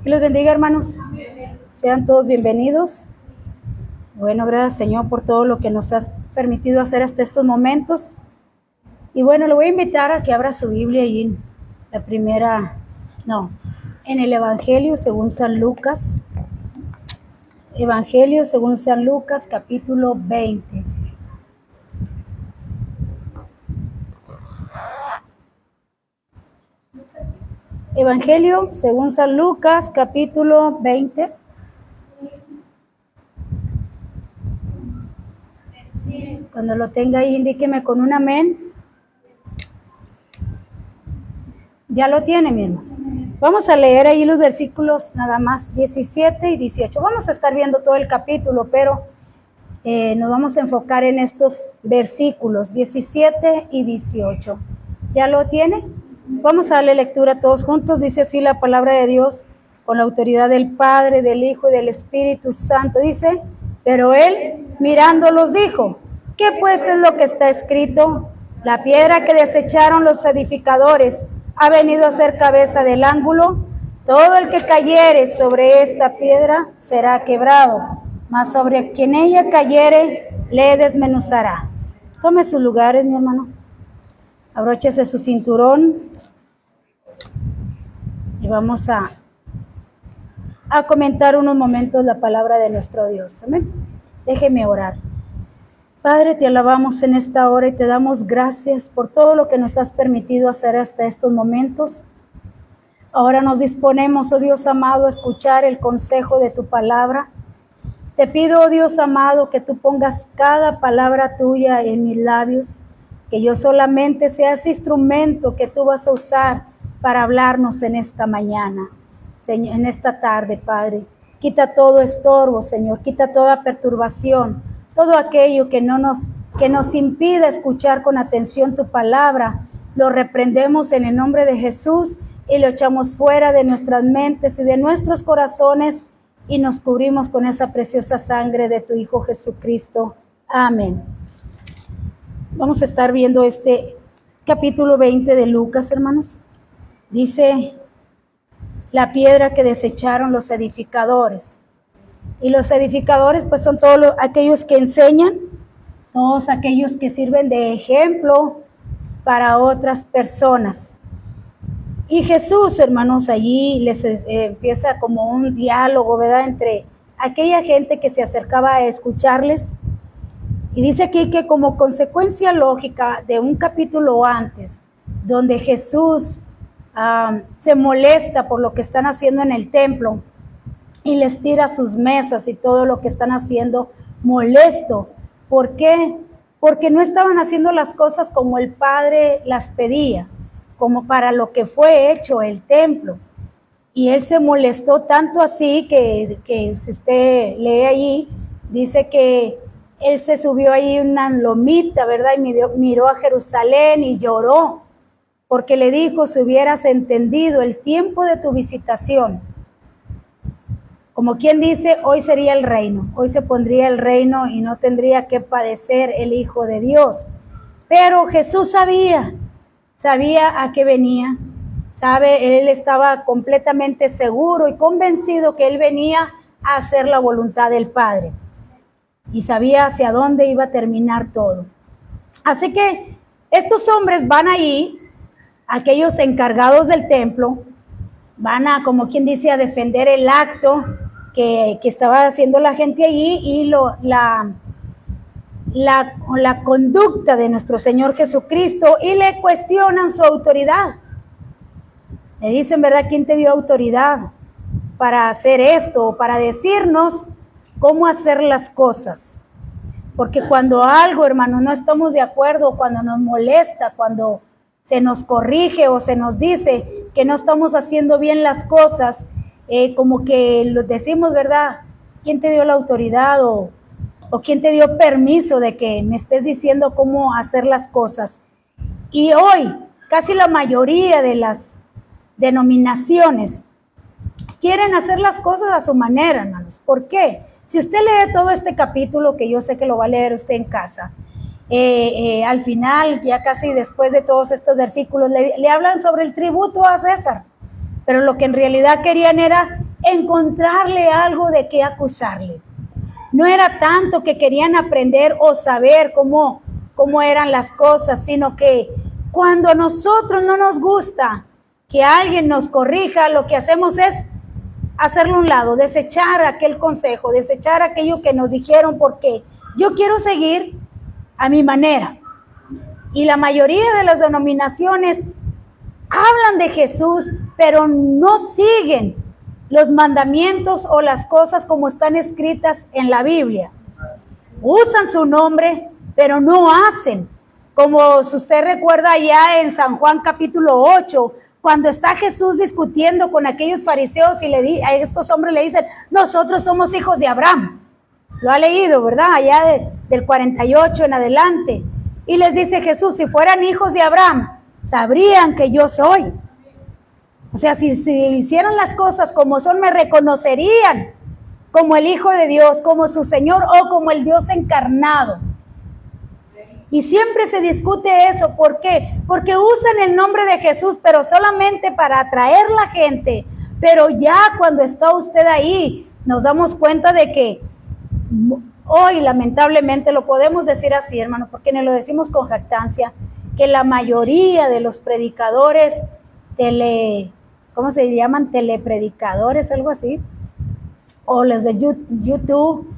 Que los bendiga, hermanos. Sean todos bienvenidos. Bueno, gracias, Señor, por todo lo que nos has permitido hacer hasta estos momentos. Y bueno, le voy a invitar a que abra su Biblia ahí en el Evangelio según San Lucas. Evangelio según San Lucas, capítulo 20. Evangelio según San Lucas, capítulo 20. Cuando lo tenga ahí, indíqueme con un amén. Ya lo tiene, mi hermano. Vamos a leer ahí los versículos nada más 17 y 18. Vamos a estar viendo todo el capítulo, pero nos vamos a enfocar en estos versículos 17 y 18. ¿Ya lo tiene? Vamos a darle lectura todos juntos. Dice así la palabra de Dios, con la autoridad del Padre, del Hijo y del Espíritu Santo. Dice, pero él mirándolos dijo, ¿qué pues es lo que está escrito? La piedra que desecharon los edificadores ha venido a ser cabeza del ángulo. Todo el que cayere sobre esta piedra será quebrado, mas sobre quien ella cayere le desmenuzará. Tome sus lugares, mi hermano. Abróchese su cinturón y vamos a comentar unos momentos la palabra de nuestro Dios. Amén. Déjeme orar. Padre, te alabamos en esta hora y te damos gracias por todo lo que nos has permitido hacer hasta estos momentos. Ahora nos disponemos, oh Dios amado, a escuchar el consejo de tu palabra. Te pido, oh Dios amado, que tú pongas cada palabra tuya en mis labios, que yo solamente sea ese instrumento que tú vas a usar para hablarnos en esta mañana, Señor, en esta tarde, Padre. Quita todo estorbo, Señor, quita toda perturbación, todo aquello que nos impida escuchar con atención tu palabra. Lo reprendemos en el nombre de Jesús y lo echamos fuera de nuestras mentes y de nuestros corazones y nos cubrimos con esa preciosa sangre de tu Hijo Jesucristo. Amén. Vamos a estar viendo este capítulo 20 de Lucas, hermanos. Dice, la piedra que desecharon los edificadores. Y los edificadores pues son todos aquellos que enseñan, todos aquellos que sirven de ejemplo para otras personas. Y Jesús, hermanos, allí les empieza como un diálogo, ¿verdad?, entre aquella gente que se acercaba a escucharles. Y dice aquí que como consecuencia lógica de un capítulo antes, donde Jesús se molesta por lo que están haciendo en el templo y les tira sus mesas y todo lo que están haciendo molesto. ¿Por qué? Porque no estaban haciendo las cosas como el Padre las pedía, como para lo que fue hecho el templo. Y él se molestó tanto así que si usted lee allí, dice que él se subió ahí una lomita, ¿verdad? Y miró a Jerusalén y lloró, porque le dijo, si hubieras entendido el tiempo de tu visitación, como quien dice, hoy sería el reino, hoy se pondría el reino y no tendría que padecer el Hijo de Dios. Pero Jesús sabía a qué venía, él estaba completamente seguro y convencido que él venía a hacer la voluntad del Padre y sabía hacia dónde iba a terminar todo. Así que estos hombres van ahí, aquellos encargados del templo, van a, como quien dice, a defender el acto que estaba haciendo la gente allí y la conducta de nuestro Señor Jesucristo, y le cuestionan su autoridad. Le dicen, ¿verdad? ¿Quién te dio autoridad para hacer esto, para decirnos cómo hacer las cosas? Porque cuando algo, hermano, no estamos de acuerdo, cuando nos molesta, cuando se nos corrige o se nos dice que no estamos haciendo bien las cosas, como que lo decimos, ¿verdad? ¿Quién te dio la autoridad o quién te dio permiso de que me estés diciendo cómo hacer las cosas? Y hoy, casi la mayoría de las denominaciones quieren hacer las cosas a su manera, hermanos. ¿Por qué? Si usted lee todo este capítulo, que yo sé que lo va a leer usted en casa, al final, ya casi después de todos estos versículos, le hablan sobre el tributo a César, pero lo que en realidad querían era encontrarle algo de qué acusarle. No era tanto que querían aprender o saber cómo eran las cosas, sino que cuando a nosotros no nos gusta que alguien nos corrija, lo que hacemos es hacerlo a un lado, desechar aquel consejo, desechar aquello que nos dijeron, porque yo quiero seguir a mi manera. Y la mayoría de las denominaciones hablan de Jesús, pero no siguen los mandamientos o las cosas como están escritas en la Biblia. Usan su nombre, pero no hacen. Como si usted recuerda allá en San Juan capítulo 8, cuando está Jesús discutiendo con aquellos fariseos y a estos hombres le dicen, nosotros somos hijos de Abraham. Lo ha leído, ¿verdad? Allá del 48 en adelante. Y les dice Jesús, si fueran hijos de Abraham, sabrían que yo soy. O sea, si hicieran las cosas como son, me reconocerían como el Hijo de Dios, como su Señor o como el Dios encarnado. Y siempre se discute eso. ¿Por qué? Porque usan el nombre de Jesús, pero solamente para atraer la gente. Pero ya cuando está usted ahí, nos damos cuenta de que hoy, lamentablemente, lo podemos decir así, hermano, porque nos lo decimos con jactancia, que la mayoría de los predicadores ¿cómo se llaman? Telepredicadores, algo así, o los de YouTube,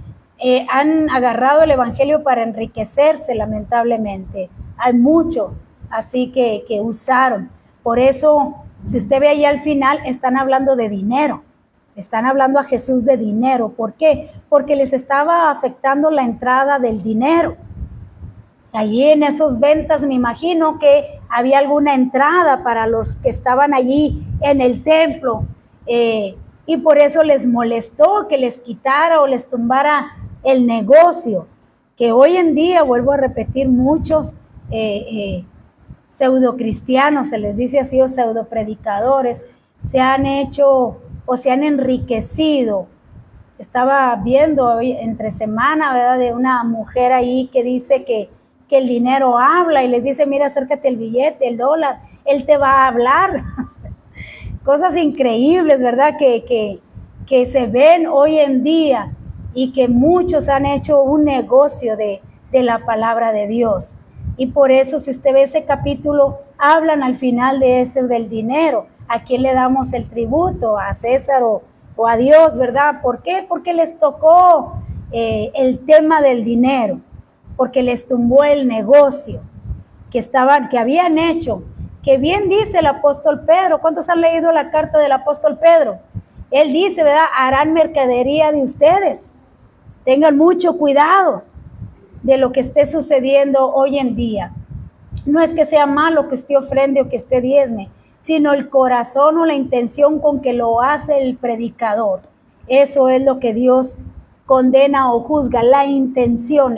han agarrado el evangelio para enriquecerse, lamentablemente. Hay mucho así que usaron. Por eso, si usted ve ahí al final, están hablando de dinero. Están hablando a Jesús de dinero. ¿Por qué? Porque les estaba afectando la entrada del dinero. Allí en esos ventas me imagino que había alguna entrada para los que estaban allí en el templo. Y por eso les molestó que les quitara o les tumbara el negocio. Que hoy en día, vuelvo a repetir, muchos pseudocristianos, se les dice así, o pseudopredicadores, se han hecho o se han enriquecido. Estaba viendo hoy entre semana, ¿verdad?, de una mujer ahí que dice que el dinero habla y les dice, mira, acércate el billete, el dólar, él te va a hablar. Cosas increíbles, ¿verdad?, que se ven hoy en día y que muchos han hecho un negocio de la palabra de Dios. Y por eso, si usted ve ese capítulo, hablan al final de ese del dinero. ¿A quién le damos el tributo? ¿A César o a Dios, verdad? ¿Por qué? Porque les tocó el tema del dinero, porque les tumbó el negocio que habían hecho, que bien dice el apóstol Pedro. ¿Cuántos han leído la carta del apóstol Pedro? Él dice, ¿verdad?, harán mercadería de ustedes. Tengan mucho cuidado de lo que esté sucediendo hoy en día. No es que sea malo que usted ofrende o que usted diezme, sino el corazón o la intención con que lo hace el predicador. Eso es lo que Dios condena o juzga, la intención.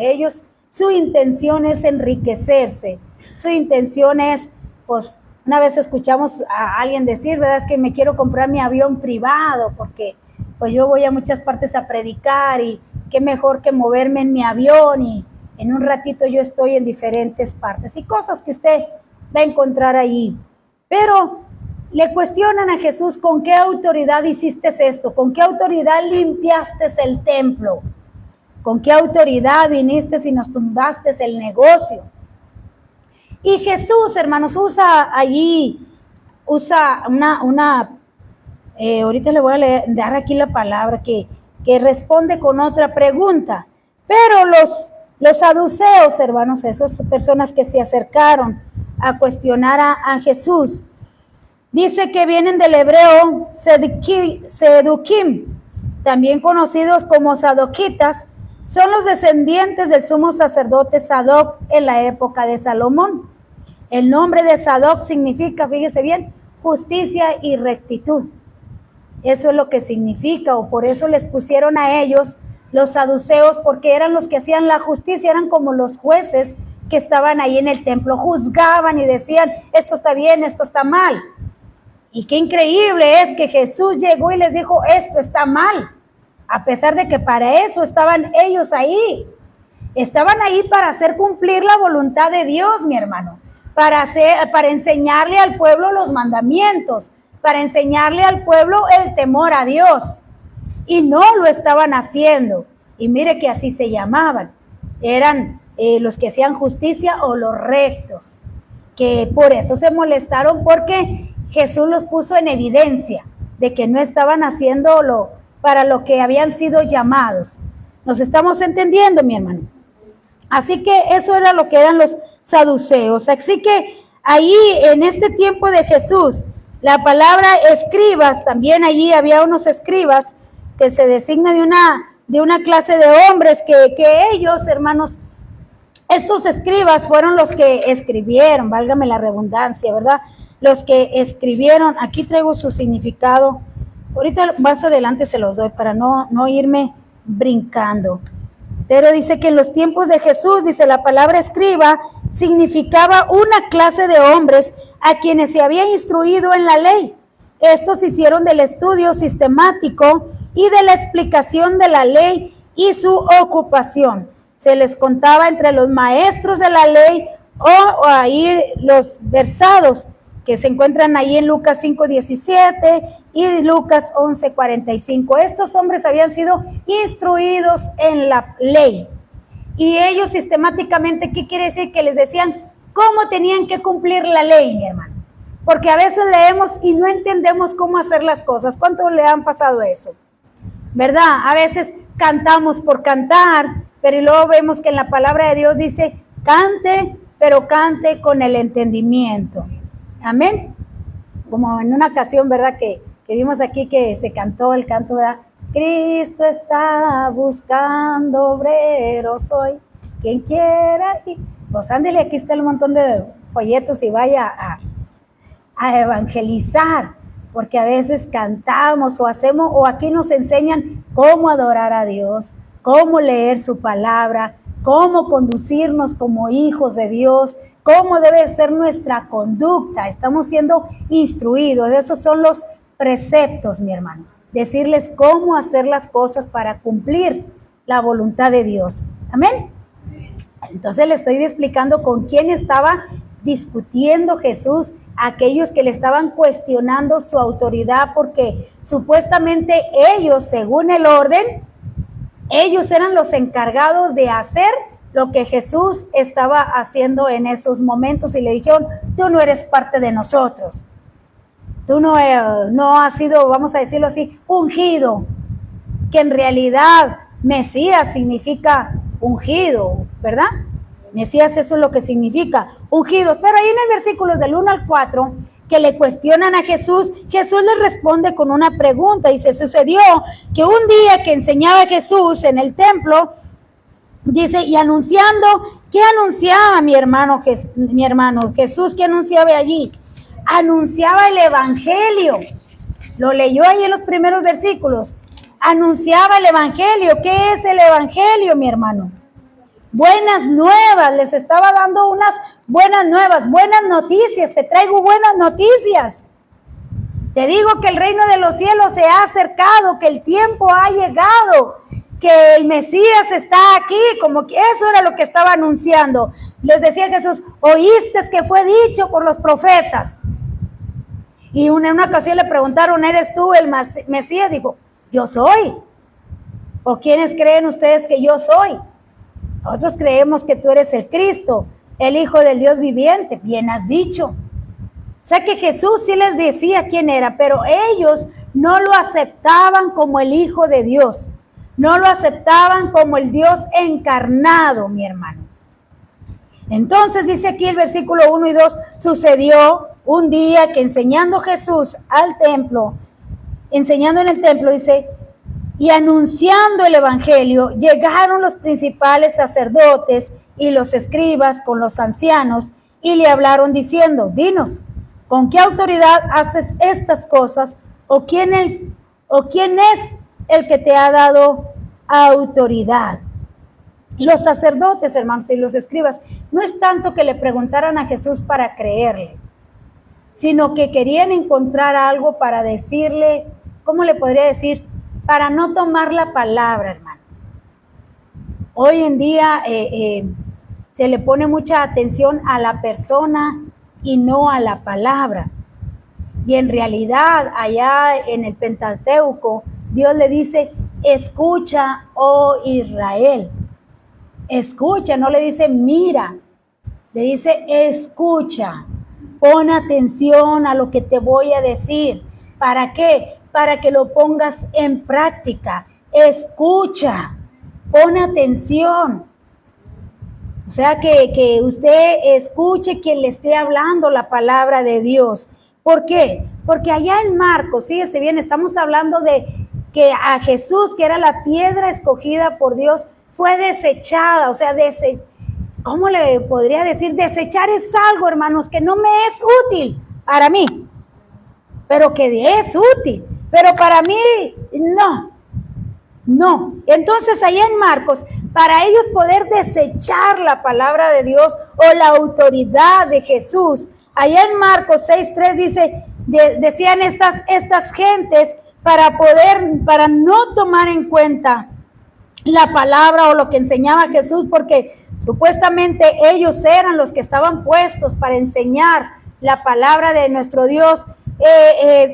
Su intención es enriquecerse, su intención es, pues, una vez escuchamos a alguien decir, ¿verdad?, es que me quiero comprar mi avión privado, porque pues yo voy a muchas partes a predicar y qué mejor que moverme en mi avión y en un ratito yo estoy en diferentes partes, y cosas que usted va a encontrar allí. Pero le cuestionan a Jesús, ¿con qué autoridad hiciste esto? ¿Con qué autoridad limpiaste el templo? ¿Con qué autoridad viniste y nos tumbaste el negocio? Y Jesús, hermanos, usa ahorita le voy a dar aquí la palabra que responde con otra pregunta. Pero los saduceos, hermanos, esas personas que se acercaron a cuestionar a Jesús, dice que vienen del hebreo seduquim, también conocidos como sadoquitas. Son los descendientes del sumo sacerdote Sadoc en la época de Salomón. El nombre de Sadoc significa, fíjese bien, justicia y rectitud. Eso es lo que significa, o por eso les pusieron a ellos los saduceos, porque eran los que hacían la justicia, eran como los jueces que estaban ahí en el templo, juzgaban y decían, esto está bien, esto está mal. Y qué increíble es que Jesús llegó y les dijo, esto está mal, a pesar de que para eso estaban ellos ahí. Estaban ahí para hacer cumplir la voluntad de Dios, mi hermano, para enseñarle al pueblo los mandamientos, para enseñarle al pueblo el temor a Dios. Y no lo estaban haciendo. Y mire que así se llamaban. Eran los que hacían justicia o los rectos. Que por eso se molestaron, porque Jesús los puso en evidencia de que no estaban haciéndolo para lo que habían sido llamados. ¿Nos estamos entendiendo, mi hermano? Así que eso era lo que eran los saduceos. Así que ahí en este tiempo de Jesús, la palabra escribas, también allí había unos escribas que se designa de una clase de hombres que ellos, hermanos, estos escribas fueron los que escribieron, válgame la redundancia, ¿verdad? Los que escribieron, aquí traigo su significado, ahorita más adelante se los doy para no irme brincando. Pero dice que en los tiempos de Jesús, dice la palabra escriba, significaba una clase de hombres a quienes se había instruido en la ley. Estos hicieron del estudio sistemático y de la explicación de la ley y su ocupación. Se les contaba entre los maestros de la ley o ahí los versados que se encuentran ahí en Lucas 5:17 y Lucas 11:45. Estos hombres habían sido instruidos en la ley. Y ellos sistemáticamente, ¿qué quiere decir? Que les decían cómo tenían que cumplir la ley, mi hermano. Porque a veces leemos y no entendemos cómo hacer las cosas. ¿Cuánto le han pasado eso? ¿Verdad? A veces cantamos por cantar, pero luego vemos que en la palabra de Dios dice, cante, pero cante con el entendimiento. Amén. Como en una ocasión, ¿verdad? Que vimos aquí que se cantó el canto, ¿verdad? Cristo está buscando obreros hoy, quien quiera. Pues ándele, aquí está el montón de folletos y vaya a evangelizar, porque a veces cantamos o hacemos, o aquí nos enseñan cómo adorar a Dios, cómo leer su palabra, cómo conducirnos como hijos de Dios, cómo debe ser nuestra conducta. Estamos siendo instruidos. Esos son los preceptos, mi hermano. Decirles cómo hacer las cosas para cumplir la voluntad de Dios. Amén. Entonces le estoy explicando con quién estaba discutiendo Jesús, aquellos que le estaban cuestionando su autoridad, porque supuestamente ellos, según el orden, ellos eran los encargados de hacer lo que Jesús estaba haciendo en esos momentos, y le dijeron, tú no eres parte de nosotros, tú no has sido, vamos a decirlo así, ungido, que en realidad Mesías significa ungido, ¿verdad? Mesías, eso es lo que significa, ungidos. Pero ahí en el versículos del 1 al 4, que le cuestionan a Jesús, Jesús les responde con una pregunta. Y se sucedió que un día que enseñaba Jesús en el templo, dice, y anunciando, ¿qué anunciaba mi hermano Jesús? ¿Qué anunciaba allí? Anunciaba el evangelio. Lo leyó ahí en los primeros versículos. Anunciaba el evangelio. ¿Qué es el evangelio, mi hermano? Buenas nuevas, les estaba dando unas buenas nuevas, buenas noticias, te traigo buenas noticias. Te digo que el reino de los cielos se ha acercado, que el tiempo ha llegado, que el Mesías está aquí, como que eso era lo que estaba anunciando. Les decía Jesús, oíste que fue dicho por los profetas. Y en una ocasión le preguntaron, ¿eres tú el Mesías? Dijo, yo soy. ¿O quiénes creen ustedes que yo soy? Nosotros creemos que tú eres el Cristo, el Hijo del Dios viviente. Bien has dicho. O sea que Jesús sí les decía quién era, pero ellos no lo aceptaban como el Hijo de Dios. No lo aceptaban como el Dios encarnado, mi hermano. Entonces dice aquí el versículo 1 y 2, sucedió un día que enseñando Jesús al templo, enseñando en el templo, dice, y anunciando el evangelio, llegaron los principales sacerdotes y los escribas con los ancianos y le hablaron diciendo, dinos, ¿con qué autoridad haces estas cosas? ¿O quién es el que te ha dado autoridad? Los sacerdotes, hermanos, y los escribas, no es tanto que le preguntaran a Jesús para creerle, sino que querían encontrar algo para decirle, ¿cómo le podría decir? Para no tomar la palabra, hermano. Hoy en día se le pone mucha atención a la persona y no a la palabra. Y en realidad, allá en el Pentateuco, Dios le dice, escucha, oh Israel. Escucha, no le dice mira, le dice escucha. Pon atención a lo que te voy a decir. ¿Para qué? Para que lo pongas en práctica. Escucha, pon atención. O sea, que usted escuche quien le esté hablando la palabra de Dios. ¿Por qué? Porque allá en Marcos, fíjese bien, estamos hablando de que a Jesús, que era la piedra escogida por Dios, fue desechada. O sea, ¿cómo le podría decir? Desechar es algo, hermanos, que no me es útil para mí, pero que es útil. Pero para mí, no. Entonces, allá en Marcos, para ellos poder desechar la palabra de Dios o la autoridad de Jesús, allá en Marcos 6:3 dice, decían estas gentes para no tomar en cuenta la palabra o lo que enseñaba Jesús, porque supuestamente ellos eran los que estaban puestos para enseñar la palabra de nuestro Dios,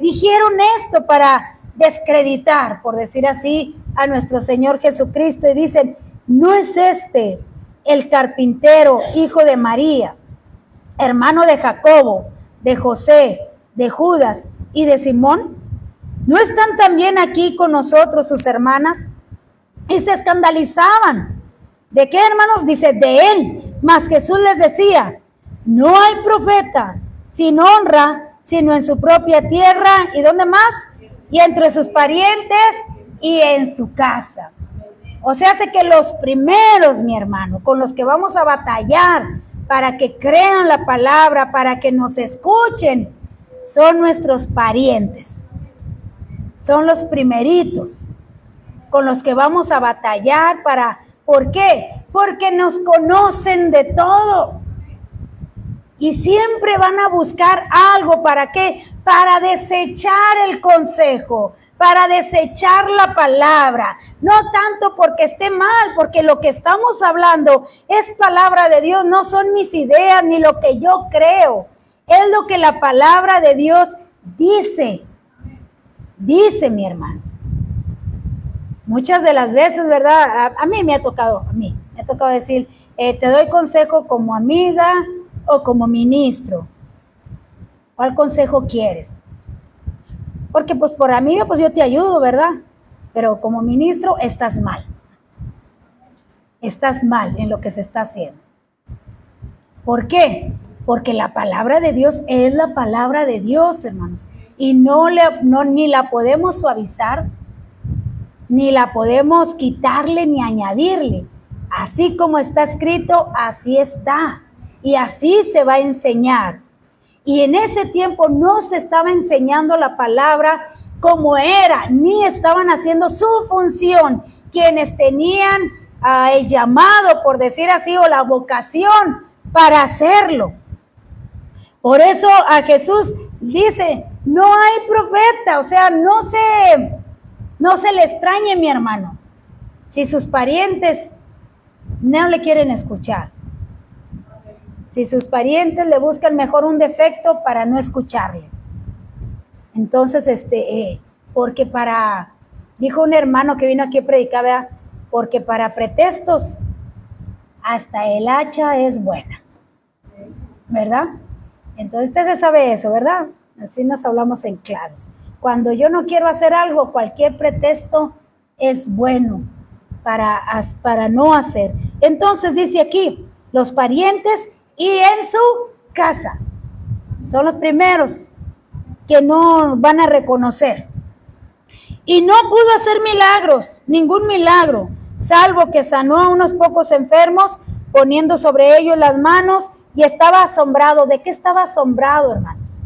dijeron esto para descreditar, por decir así, a nuestro Señor Jesucristo, y dicen, ¿no es este el carpintero, hijo de María, hermano de Jacobo, de José, de Judas y de Simón? ¿No están también aquí con nosotros sus hermanas? Y se escandalizaban. ¿De qué, hermanos? Dice, de él. Mas Jesús les decía, no hay profeta sin honra, sino en su propia tierra. ¿Y dónde más? Y entre sus parientes y en su casa. O sea, hace que los primeros, mi hermano, con los que vamos a batallar para que crean la palabra, para que nos escuchen, son nuestros parientes. Son los primeritos con los que vamos a batallar ¿por qué? Porque nos conocen de todo. Y siempre van a buscar algo, ¿para qué? Para desechar el consejo, para desechar la palabra. No tanto porque esté mal, porque lo que estamos hablando es palabra de Dios, no son mis ideas ni lo que yo creo. Es lo que la palabra de Dios dice. Dice, mi hermano. Muchas de las veces, ¿verdad? A mí me ha tocado decir, te doy consejo como amiga o como ministro. ¿Cuál consejo quieres? Porque pues por amiga, pues yo te ayudo, ¿verdad? Pero como ministro estás mal. Estás mal en lo que se está haciendo. ¿Por qué? Porque la palabra de Dios es la palabra de Dios, hermanos. Y ni la podemos suavizar, ni la podemos quitarle ni añadirle. Así como está escrito, así está. Y así se va a enseñar. Y en ese tiempo no se estaba enseñando la palabra como era, ni estaban haciendo su función quienes tenían el llamado, por decir así, o la vocación para hacerlo. Por eso a Jesús dice, no hay profeta, o sea, no se le extrañe, mi hermano, si sus parientes no le quieren escuchar. Si sus parientes le buscan mejor un defecto para no escucharle. Entonces, porque dijo un hermano que vino aquí a predicar, ¿verdad? Porque para pretextos, hasta el hacha es buena, ¿verdad? Entonces usted se sabe eso, ¿verdad? Así nos hablamos en claves. Cuando yo no quiero hacer algo, cualquier pretexto es bueno para no hacer. Entonces dice aquí, los parientes y en su casa. Son los primeros que no van a reconocer. Y no pudo hacer milagros, ningún milagro, salvo que sanó a unos pocos enfermos, poniendo sobre ellos las manos, y estaba asombrado. ¿De qué estaba asombrado, hermanos?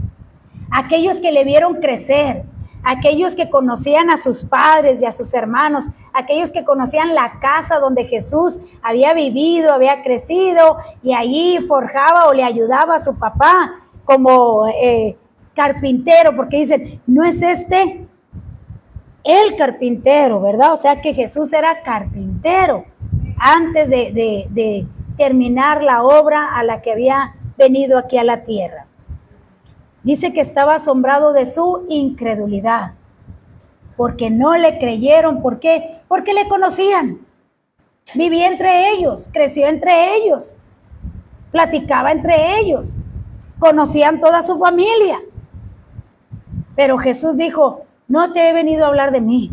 Aquellos que le vieron crecer, aquellos que conocían a sus padres y a sus hermanos, aquellos que conocían la casa donde Jesús había vivido, había crecido, y allí forjaba o le ayudaba a su papá como carpintero, porque dicen, ¿no es este el carpintero, verdad? O sea que Jesús era carpintero antes de terminar la obra a la que había venido aquí a la tierra. Dice que estaba asombrado de su incredulidad, porque no le creyeron. ¿Por qué? Porque le conocían. Vivía entre ellos, creció entre ellos, platicaba entre ellos, conocían toda su familia. Pero Jesús dijo: no te he venido a hablar de mí,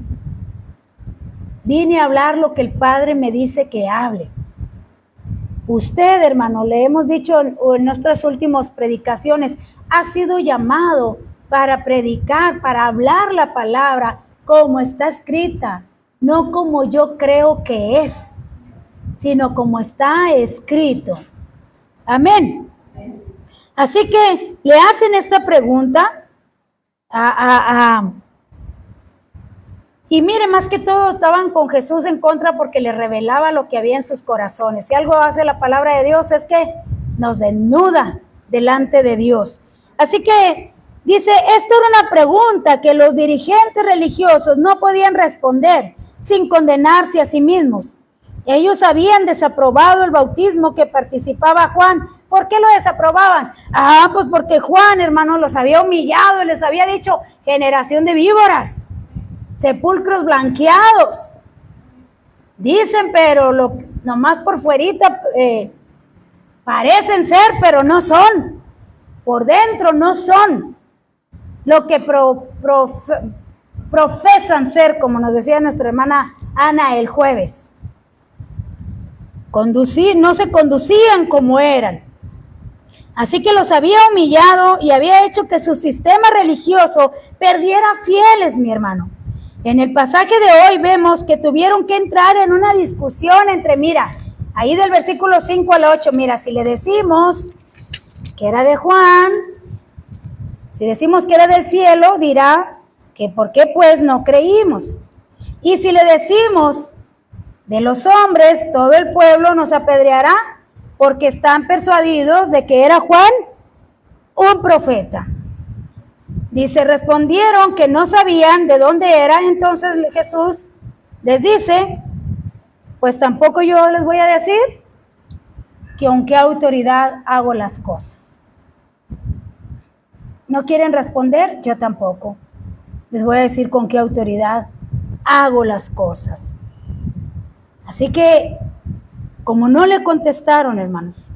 vine a hablar lo que el Padre me dice que hable. Usted, hermano, le hemos dicho en nuestras últimas predicaciones, ha sido llamado para predicar, para hablar la palabra como está escrita, no como yo creo que es, sino como está escrito. Amén. Así que le hacen esta pregunta y mire, más que todo estaban con Jesús en contra porque les revelaba lo que había en sus corazones. Si algo hace la palabra de Dios es que nos desnuda delante de Dios. Así que dice, esta era una pregunta que los dirigentes religiosos no podían responder sin condenarse a sí mismos. Ellos habían desaprobado el bautismo que participaba Juan. ¿Por qué lo desaprobaban? Pues porque Juan, hermano, los había humillado y les había dicho, generación de víboras, sepulcros blanqueados. Dicen, pero nomás por fuerita parecen ser, pero no son. Por dentro no son lo que profesan ser, como nos decía nuestra hermana Ana el jueves. No se conducían como eran. Así que los había humillado y había hecho que su sistema religioso perdiera fieles, mi hermano. En el pasaje de hoy vemos que tuvieron que entrar en una discusión entre, mira, ahí del versículo 5 al 8, mira, si le decimos que era de Juan, si decimos que era del cielo, dirá que por qué pues no creímos. Y si le decimos de los hombres, todo el pueblo nos apedreará porque están persuadidos de que era Juan un profeta. Dice, respondieron que no sabían de dónde era. Entonces Jesús les dice, pues tampoco yo les voy a decir que con qué autoridad hago las cosas. ¿No quieren responder? Yo tampoco. Les voy a decir con qué autoridad hago las cosas. Así que, como no le contestaron, hermanos,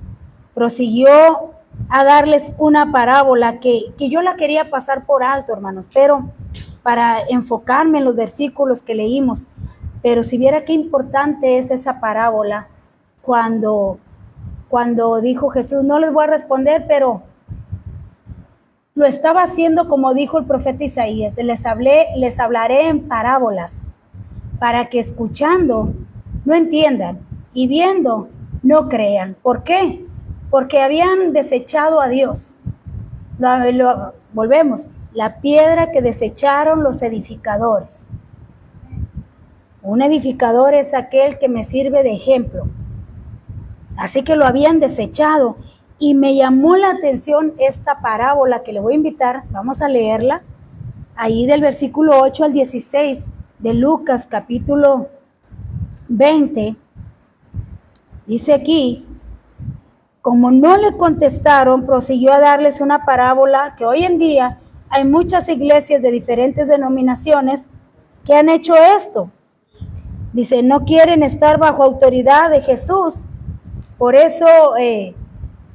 prosiguió a darles una parábola que yo la quería pasar por alto, hermanos, pero para enfocarme en los versículos que leímos. Pero si viera qué importante es esa parábola cuando dijo Jesús, no les voy a responder, pero lo estaba haciendo como dijo el profeta Isaías, les hablaré en parábolas, para que escuchando no entiendan y viendo no crean. ¿Por qué? Porque habían desechado a Dios. Volvemos, la piedra que desecharon los edificadores. Un edificador es aquel que me sirve de ejemplo. Así que lo habían desechado. Y me llamó la atención esta parábola que le voy a invitar, vamos a leerla, ahí del versículo 8 al 16 de Lucas capítulo 20. Dice aquí, como no le contestaron, prosiguió a darles una parábola que hoy en día hay muchas iglesias de diferentes denominaciones que han hecho esto. Dice, no quieren estar bajo autoridad de Jesús, por eso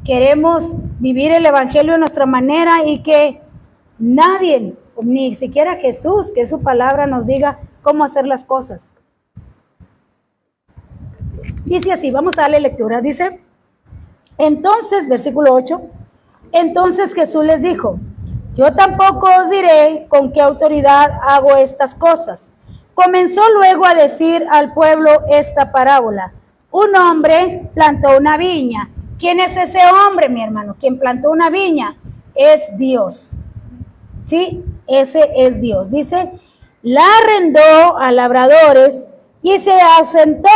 queremos vivir el evangelio de nuestra manera y que nadie, ni siquiera Jesús, que su palabra nos diga cómo hacer las cosas. Dice así, vamos a darle lectura. Dice, entonces, versículo 8, entonces Jesús les dijo, yo tampoco os diré con qué autoridad hago estas cosas. Comenzó luego a decir al pueblo esta parábola. Un hombre plantó una viña. ¿Quién es ese hombre, mi hermano? Quien plantó una viña es Dios. ¿Sí? Ese es Dios. Dice, la arrendó a labradores y se ausentó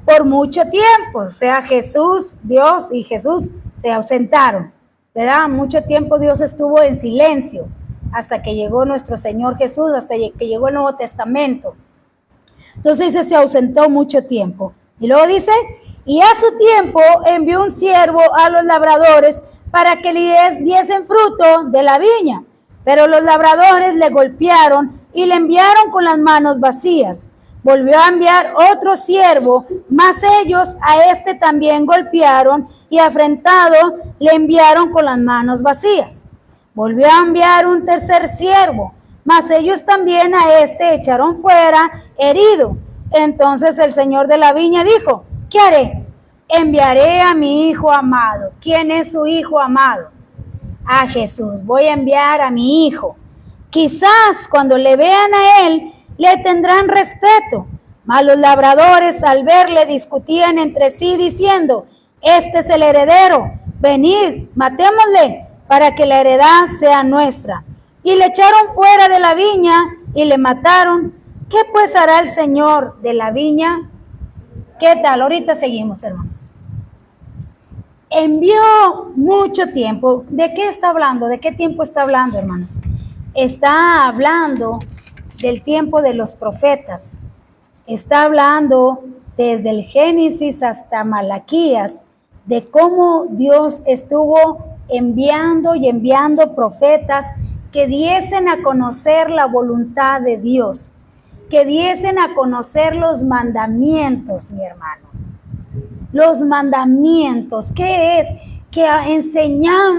por mucho tiempo. O sea, Jesús, Dios y Jesús se ausentaron, ¿verdad? Mucho tiempo Dios estuvo en silencio hasta que llegó nuestro Señor Jesús, hasta que llegó el Nuevo Testamento. Entonces dice, se ausentó mucho tiempo. Y luego dice, y a su tiempo envió un siervo a los labradores para que le diesen fruto de la viña. Pero los labradores le golpearon y le enviaron con las manos vacías. Volvió a enviar otro siervo, mas ellos a este también golpearon y afrentado le enviaron con las manos vacías. Volvió a enviar un tercer siervo, mas ellos también a este echaron fuera herido. Entonces el señor de la viña dijo: ¿qué haré? Enviaré a mi hijo amado. ¿Quién es su hijo amado? A Jesús. Voy a enviar a mi hijo. Quizás cuando le vean a él, le tendrán respeto. Mas los labradores al verle discutían entre sí diciendo: este es el heredero, venid, matémosle para que la heredad sea nuestra. Y le echaron fuera de la viña y le mataron. ¿Qué pues hará el señor de la viña? ¿Qué tal? Ahorita seguimos, hermanos. Envió mucho tiempo. ¿De qué está hablando? ¿De qué tiempo está hablando, hermanos? Está hablando del tiempo de los profetas. Está hablando desde el Génesis hasta Malaquías, de cómo Dios estuvo enviando y enviando profetas que diesen a conocer la voluntad de Dios, que diesen a conocer los mandamientos, mi hermano. Los mandamientos, ¿qué es? Que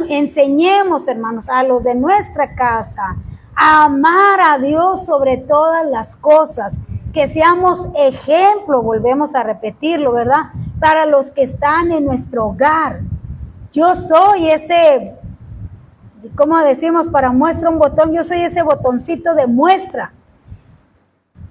enseñemos, hermanos, a los de nuestra casa a amar a Dios sobre todas las cosas, que seamos ejemplo, volvemos a repetirlo, ¿verdad? Para los que están en nuestro hogar. Yo soy ese, ¿cómo decimos? Para muestra un botón, yo soy ese botoncito de muestra.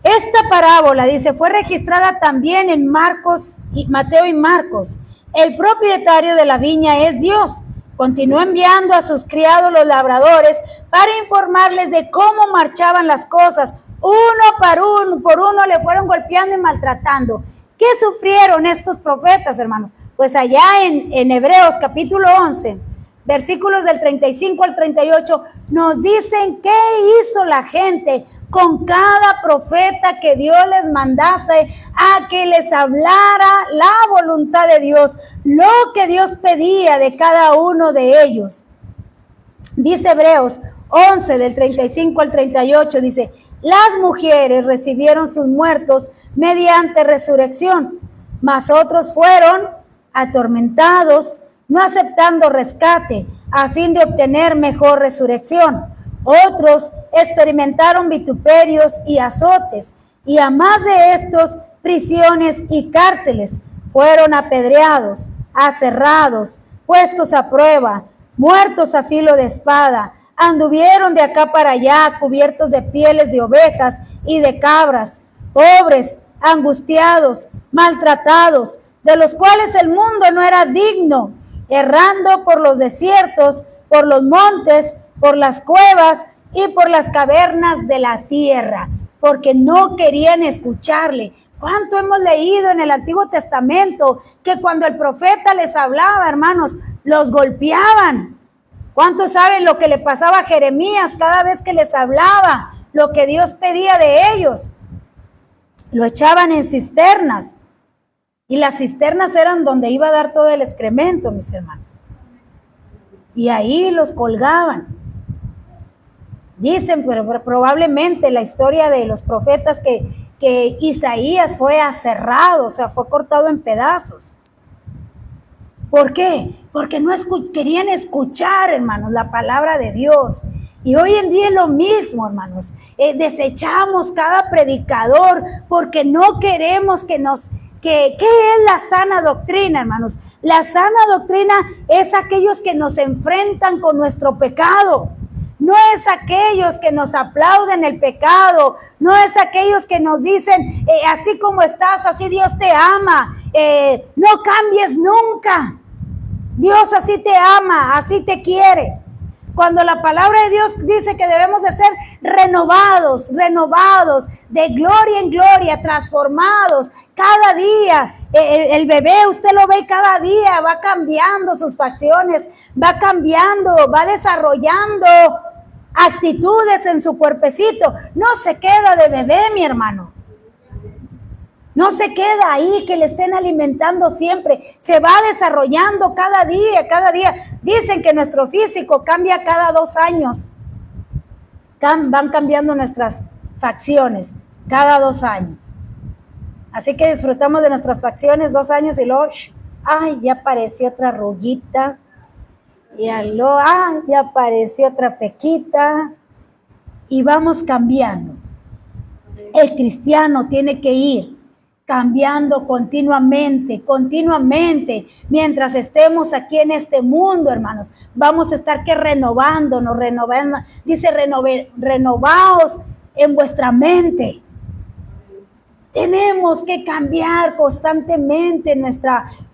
Esta parábola, dice, fue registrada también en Mateo y Marcos. El propietario de la viña es Dios. Continuó enviando a sus criados los labradores para informarles de cómo marchaban las cosas. Uno por uno le fueron golpeando y maltratando. ¿Qué sufrieron estos profetas, hermanos? Pues allá en Hebreos capítulo 11, versículos del 35 al 38, nos dicen qué hizo la gente con cada profeta que Dios les mandase a que les hablara la voluntad de Dios, lo que Dios pedía de cada uno de ellos. Dice Hebreos 11 del 35 al 38, dice: las mujeres recibieron sus muertos mediante resurrección, mas otros fueron atormentados, no aceptando rescate, a fin de obtener mejor resurrección. Otros experimentaron vituperios y azotes, y a más de estos, prisiones y cárceles. Fueron apedreados, aserrados, puestos a prueba, muertos a filo de espada. Anduvieron de acá para allá, cubiertos de pieles de ovejas y de cabras, pobres, angustiados, maltratados, de los cuales el mundo no era digno, errando por los desiertos, por los montes, por las cuevas y por las cavernas de la tierra, porque no querían escucharle. ¿Cuánto hemos leído en el Antiguo Testamento que cuando el profeta les hablaba, hermanos, los golpeaban? ¿Cuántos saben lo que le pasaba a Jeremías cada vez que les hablaba, lo que Dios pedía de ellos? Lo echaban en cisternas, y las cisternas eran donde iba a dar todo el excremento, mis hermanos. Y ahí los colgaban. Dicen, pero probablemente la historia de los profetas que Isaías fue aserrado, o sea, fue cortado en pedazos. ¿Por qué? Porque no querían escuchar, hermanos, la palabra de Dios. Y hoy en día es lo mismo, hermanos. Desechamos cada predicador porque no queremos ¿qué es la sana doctrina, hermanos? La sana doctrina es aquellos que nos enfrentan con nuestro pecado. No es aquellos que nos aplauden el pecado, no es aquellos que nos dicen, así como estás, así Dios te ama, no cambies nunca. Dios así te ama, así te quiere. Cuando la palabra de Dios dice que debemos de ser renovados, de gloria en gloria, transformados cada día. El bebé, usted lo ve cada día, va cambiando sus facciones, va cambiando, va desarrollando actitudes en su cuerpecito. No se queda de bebé, mi hermano. No se queda ahí que le estén alimentando siempre. Se va desarrollando cada día, cada día. Dicen que nuestro físico cambia cada 2 años. Van cambiando nuestras facciones cada 2 años. Así que disfrutamos de nuestras facciones 2 años y luego, ay, ya apareció otra arruguita. Y luego, ya apareció otra pequita. Y vamos cambiando. El cristiano tiene que ir cambiando continuamente, mientras estemos aquí en este mundo, hermanos, vamos a estar renovando, dice renovaos en vuestra mente. Tenemos que cambiar constantemente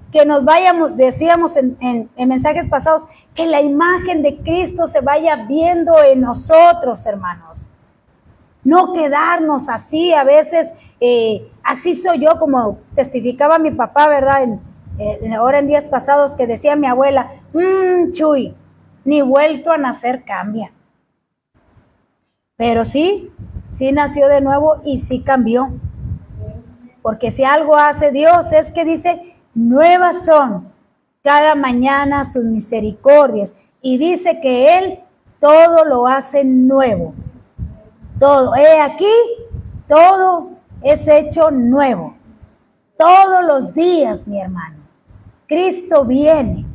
que nos vayamos, decíamos en mensajes pasados, que la imagen de Cristo se vaya viendo en nosotros, hermanos. No quedarnos así, a veces, así soy yo, como testificaba mi papá, ¿verdad? Ahora en días pasados, que decía mi abuela, Chuy, ni vuelto a nacer cambia. Pero sí nació de nuevo y sí cambió. Porque si algo hace Dios es que dice, nuevas son cada mañana sus misericordias. Y dice que Él todo lo hace nuevo. Todo, aquí, todo es hecho nuevo. Todos los días, mi hermano, Cristo viene.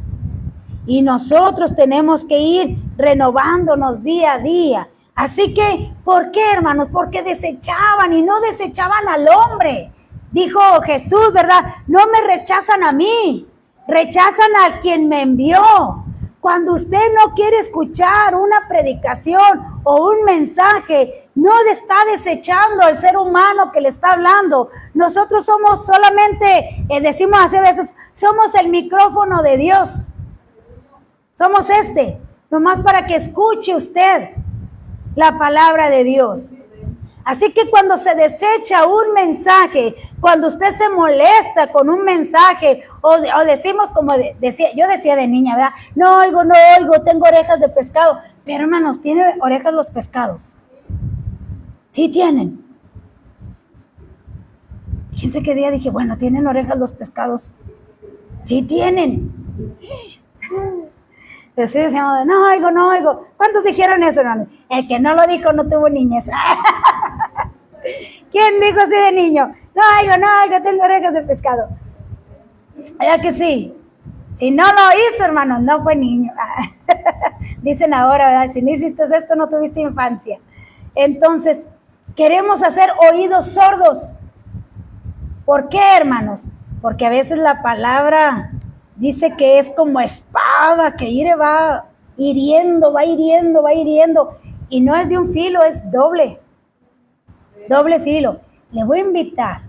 Y nosotros tenemos que ir renovándonos día a día. Así que, ¿por qué, hermanos? Porque desechaban y no desechaban al hombre. Dijo Jesús, ¿verdad? No me rechazan a mí, rechazan a quien me envió. Cuando usted no quiere escuchar una predicación o un mensaje, no está desechando al ser humano que le está hablando. Nosotros somos solamente, decimos así a veces, somos el micrófono de Dios. Somos nomás para que escuche usted la palabra de Dios. Así que cuando se desecha un mensaje, cuando usted se molesta con un mensaje, o decimos como yo decía de niña, ¿verdad? No oigo, tengo orejas de pescado. Pero hermanos, ¿tienen orejas los pescados? Sí tienen. Fíjense qué día dije, bueno, ¿tienen orejas los pescados? Sí tienen. Pero sí decíamos, no oigo. ¿Cuántos dijeron eso, hermanos? El que no lo dijo no tuvo niñez. ¿Quién dijo así de niño? No oigo, tengo orejas de pescado. ¿Verdad que sí? Si no lo hizo, hermano, no fue niño. Dicen ahora, ¿verdad? Si no hiciste esto, no tuviste infancia. Entonces, queremos hacer oídos sordos. ¿Por qué, hermanos? Porque a veces la palabra dice que es como espada, que va hiriendo. Y no es de un filo, es doble filo. Le voy a invitar,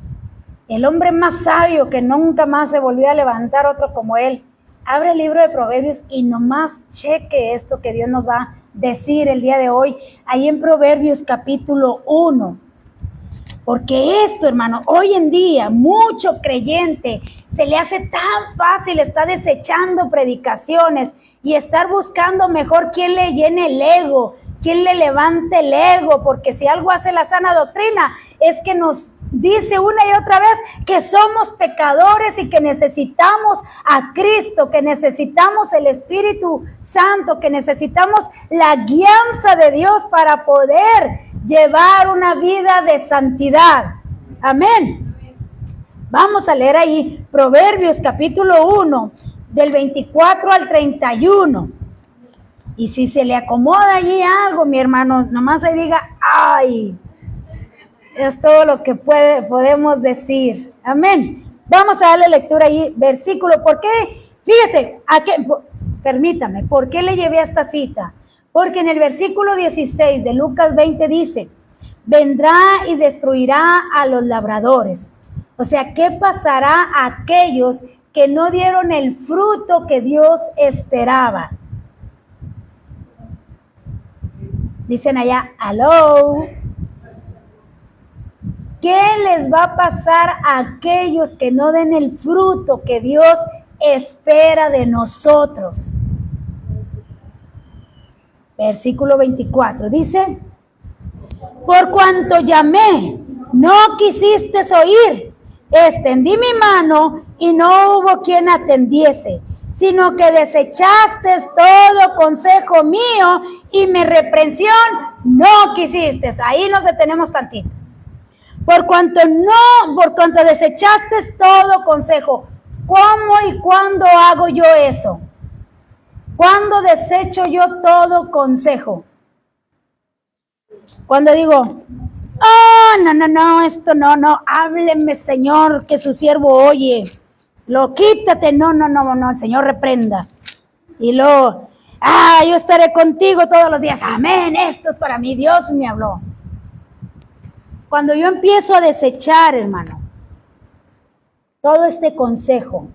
el hombre más sabio que nunca más se volvió a levantar otro como él, abre el libro de Proverbios y nomás cheque esto que Dios nos va a decir el día de hoy, ahí en Proverbios capítulo 1. Porque esto, hermano, hoy en día mucho creyente se le hace tan fácil, está desechando predicaciones y estar buscando mejor quién le llene el ego, quién le levante el ego, porque si algo hace la sana doctrina es que nos dice una y otra vez que somos pecadores y que necesitamos a Cristo, que necesitamos el Espíritu Santo, que necesitamos la guianza de Dios para poder llevar una vida de santidad. Amén. Vamos a leer ahí Proverbios capítulo 1, del 24 al 31. Y si se le acomoda allí algo, mi hermano, nomás ahí diga, ¡ay! Es todo lo que podemos decir. Amén. Vamos a darle lectura ahí, versículo. ¿Por qué? Fíjese, permítame, ¿por qué le llevé a esta cita? Porque en el versículo 16 de Lucas 20 dice, vendrá y destruirá a los labradores. O sea, ¿qué pasará a aquellos que no dieron el fruto que Dios esperaba? Dicen allá, aló. ¿Qué les va a pasar a aquellos que no den el fruto que Dios espera de nosotros? Versículo 24 dice, por cuanto llamé, no quisiste oír, Extendí mi mano y no hubo quien atendiese, sino que desechaste todo consejo mío y mi reprensión no quisiste. Ahí nos detenemos tantito. Por cuanto desechaste todo consejo. ¿Cómo y cuándo hago yo eso? ¿Cuándo desecho yo todo consejo? Cuando digo, no, esto no, hábleme, Señor, que su siervo oye. Lo quítate, no, el Señor reprenda. Y luego, yo estaré contigo todos los días. Amén, esto es para mí, Dios me habló. Cuando yo empiezo a desechar, hermano, todo este consejo,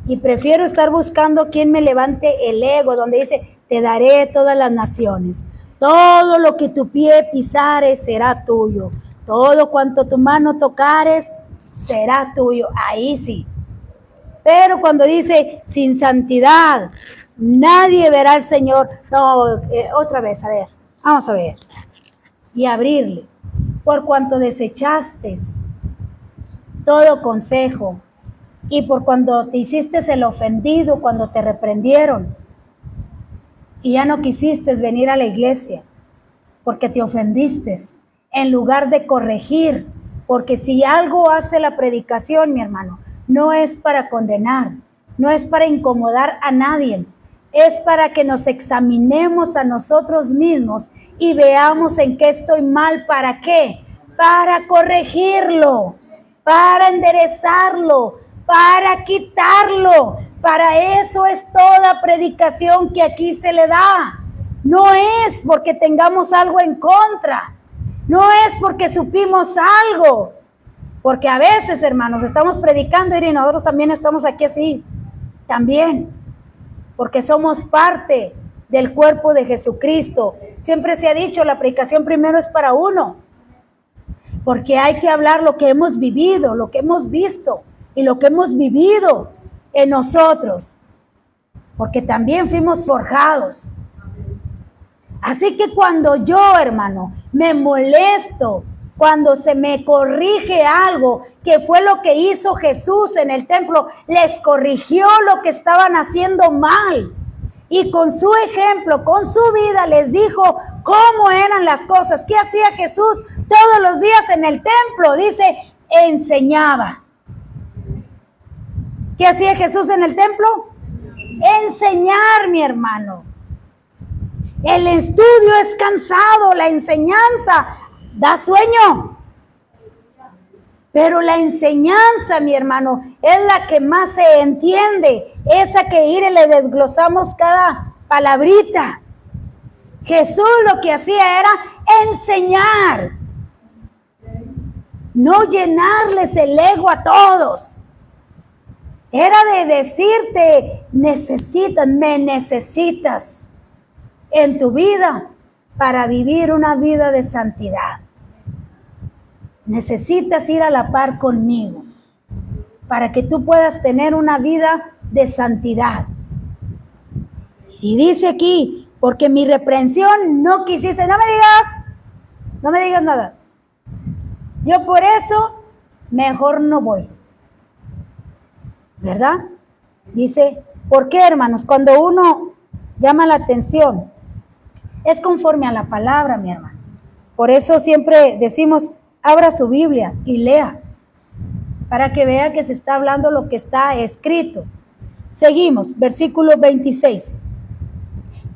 y prefiero estar buscando quien me levante el ego, donde dice, te daré todas las naciones. Todo lo que tu pie pisares será tuyo. Todo cuanto tu mano tocares será tuyo. Ahí sí. Pero cuando dice, sin santidad, nadie verá al Señor. No, otra vez, a ver, vamos a ver. Y abrirle. Por cuanto desechaste todo consejo, y por cuando te hiciste el ofendido, cuando te reprendieron, y ya no quisiste venir a la iglesia, porque te ofendiste, en lugar de corregir, porque si algo hace la predicación, mi hermano, no es para condenar, no es para incomodar a nadie, es para que nos examinemos a nosotros mismos y veamos en qué estoy mal. ¿Para qué? Para corregirlo, para enderezarlo, para quitarlo. Para eso es toda predicación que aquí se le da. No es porque tengamos algo en contra, no es porque supimos algo, porque a veces, hermanos, estamos predicando y nosotros también estamos aquí así, también, porque somos parte del cuerpo de Jesucristo. Siempre se ha dicho, la predicación primero es para uno, porque hay que hablar lo que hemos vivido, lo que hemos visto y lo que hemos vivido en nosotros, porque también fuimos forjados. Así que cuando yo, hermano, me molesto, cuando se me corrige algo, que fue lo que hizo Jesús en el templo, les corrigió lo que estaban haciendo mal. Y con su ejemplo, con su vida, les dijo cómo eran las cosas. ¿Qué hacía Jesús todos los días en el templo? Dice, enseñaba. ¿Qué hacía Jesús en el templo? Enseñar, mi hermano. El estudio es cansado, la enseñanza da sueño. Pero la enseñanza, mi hermano, es la que más se entiende. Esa que le desglosamos cada palabrita. Jesús lo que hacía era enseñar. No llenarles el ego a todos. Era de decirte, me necesitas en tu vida para vivir una vida de santidad. Necesitas ir a la par conmigo para que tú puedas tener una vida de santidad. Y dice aquí, porque mi reprensión no quisiste. No me digas nada. Yo por eso mejor no voy. ¿Verdad? Dice, ¿por qué, hermanos? Cuando uno llama la atención, es conforme a la palabra, mi hermano. Por eso siempre decimos, abra su Biblia y lea, para que vea que se está hablando lo que está escrito. Seguimos, versículo 26.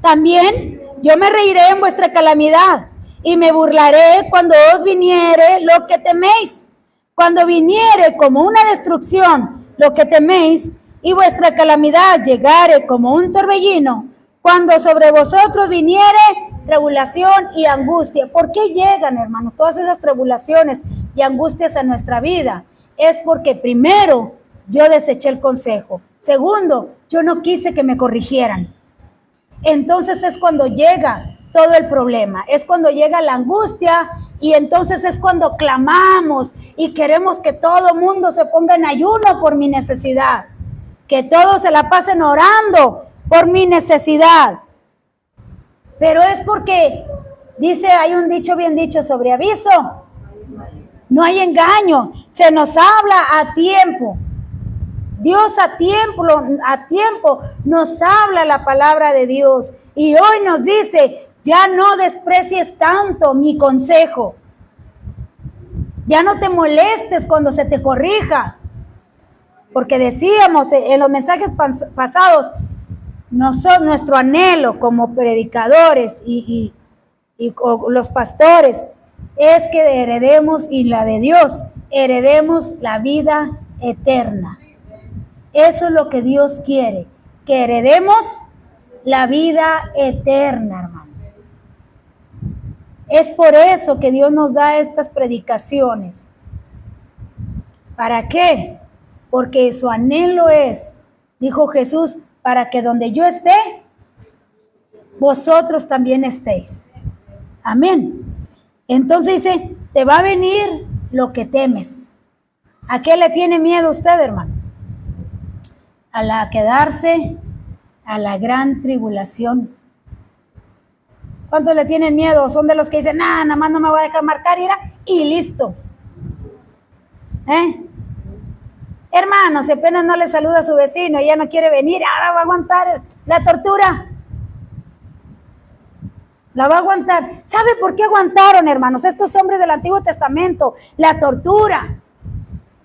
También yo me reiré en vuestra calamidad y me burlaré cuando os viniere lo que teméis. Cuando viniere como una destrucción lo que teméis y vuestra calamidad llegare como un torbellino, cuando sobre vosotros viniere tribulación y angustia. ¿Por qué llegan, hermanos, todas esas tribulaciones y angustias a nuestra vida? Es porque primero, yo deseché el consejo. Segundo, yo no quise que me corrigieran. Entonces es cuando llega todo el problema. Es cuando llega la angustia y entonces es cuando clamamos y queremos que todo mundo se ponga en ayuno por mi necesidad. Que todos se la pasen orando por mi necesidad. Pero es porque, dice, hay un dicho bien dicho sobre aviso. No hay engaño, se nos habla a tiempo. Dios a tiempo nos habla la palabra de Dios. Y hoy nos dice, ya no desprecies tanto mi consejo. Ya no te molestes cuando se te corrija. Porque decíamos en los mensajes pasados, nuestro anhelo como predicadores y los pastores es que heredemos, y la de Dios, heredemos la vida eterna. Eso es lo que Dios quiere, que heredemos la vida eterna, hermanos. Es por eso que Dios nos da estas predicaciones. ¿Para qué? Porque su anhelo es, dijo Jesús, para que donde yo esté, vosotros también estéis. Amén. Entonces dice, te va a venir lo que temes. ¿A qué le tiene miedo usted, hermano? A quedarse a la gran tribulación. ¿Cuántos le tienen miedo? Son de los que dicen, nada más no me voy a dejar marcar, y listo. Hermano, si apenas no le saluda a su vecino y ya no quiere venir, ahora va a aguantar la tortura. La va a aguantar. ¿Sabe por qué aguantaron, hermanos, estos hombres del Antiguo Testamento? La tortura.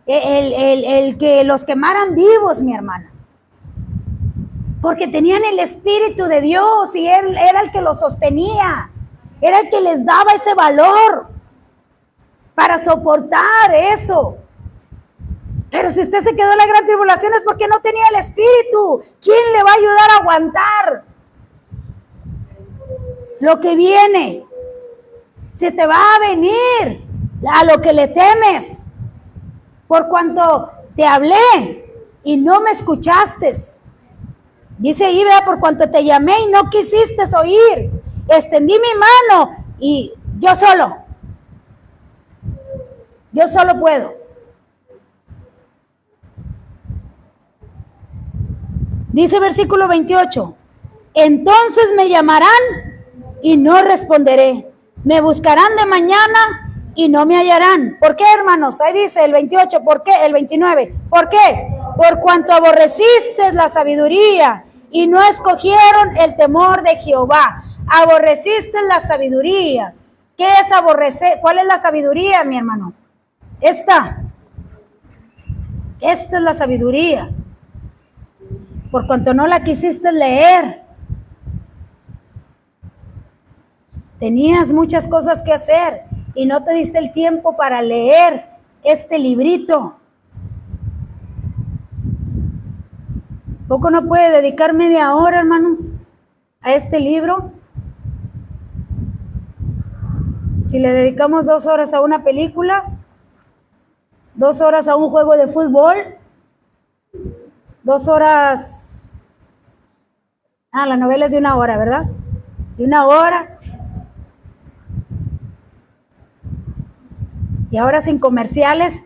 El que los quemaran vivos, mi hermana. Porque tenían el Espíritu de Dios y Él era el que los sostenía. Era el que les daba ese valor para soportar eso. Pero si usted se quedó en la gran tribulación es porque no tenía el Espíritu. ¿Quién le va a ayudar a aguantar lo que viene? Se te va a venir a lo que le temes. Por cuanto te hablé y no me escuchaste. Dice ahí, vea, por cuanto te llamé y no quisiste oír. Extendí mi mano y yo solo puedo. Dice versículo 28, entonces me llamarán y no responderé. Me buscarán de mañana y no me hallarán. ¿Por qué, hermanos? Ahí dice el 28, ¿por qué? El 29, ¿por qué? Por cuanto aborreciste la sabiduría y no escogieron el temor de Jehová. Aborreciste la sabiduría. ¿Qué es aborrecer? ¿Cuál es la sabiduría, mi hermano? Esta es la sabiduría. Por cuanto no la quisiste leer. Tenías muchas cosas que hacer y no te diste el tiempo para leer este librito. ¿Poco no puede dedicar media hora, hermanos, a este libro? Si le dedicamos 2 horas a una película, 2 horas a un juego de fútbol, 2 horas... la novela es de 1 hora, ¿verdad? De 1 hora. Y ahora sin comerciales.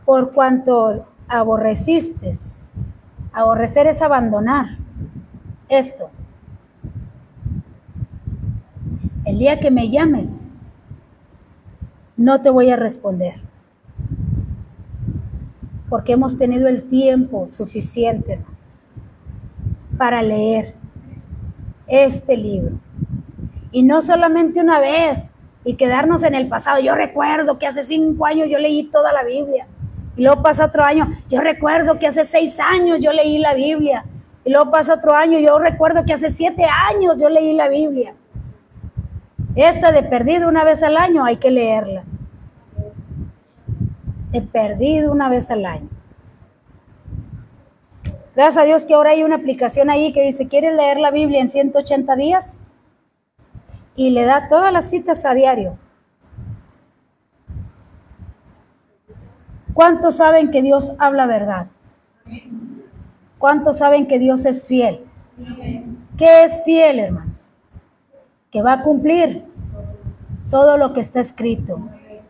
Por cuanto aborreciste. Aborrecer es abandonar esto. El día que me llames, no te voy a responder. Porque hemos tenido el tiempo suficiente, hermanos, para leer este libro. Y no solamente una vez y quedarnos en el pasado. Yo recuerdo que hace 5 años yo leí toda la Biblia. Y luego pasa otro año. Yo recuerdo que hace 6 años yo leí la Biblia. Y luego pasa otro año. Yo recuerdo que hace 7 años yo leí la Biblia. Esta de perdido una vez al año hay que leerla. De perdido una vez al año. Gracias a Dios que ahora hay una aplicación ahí que dice, ¿quieres leer la Biblia en 180 días? Y le da todas las citas a diario. ¿Cuántos saben que Dios habla verdad? ¿Cuántos saben que Dios es fiel? ¿Qué es fiel, hermanos? Que va a cumplir todo lo que está escrito.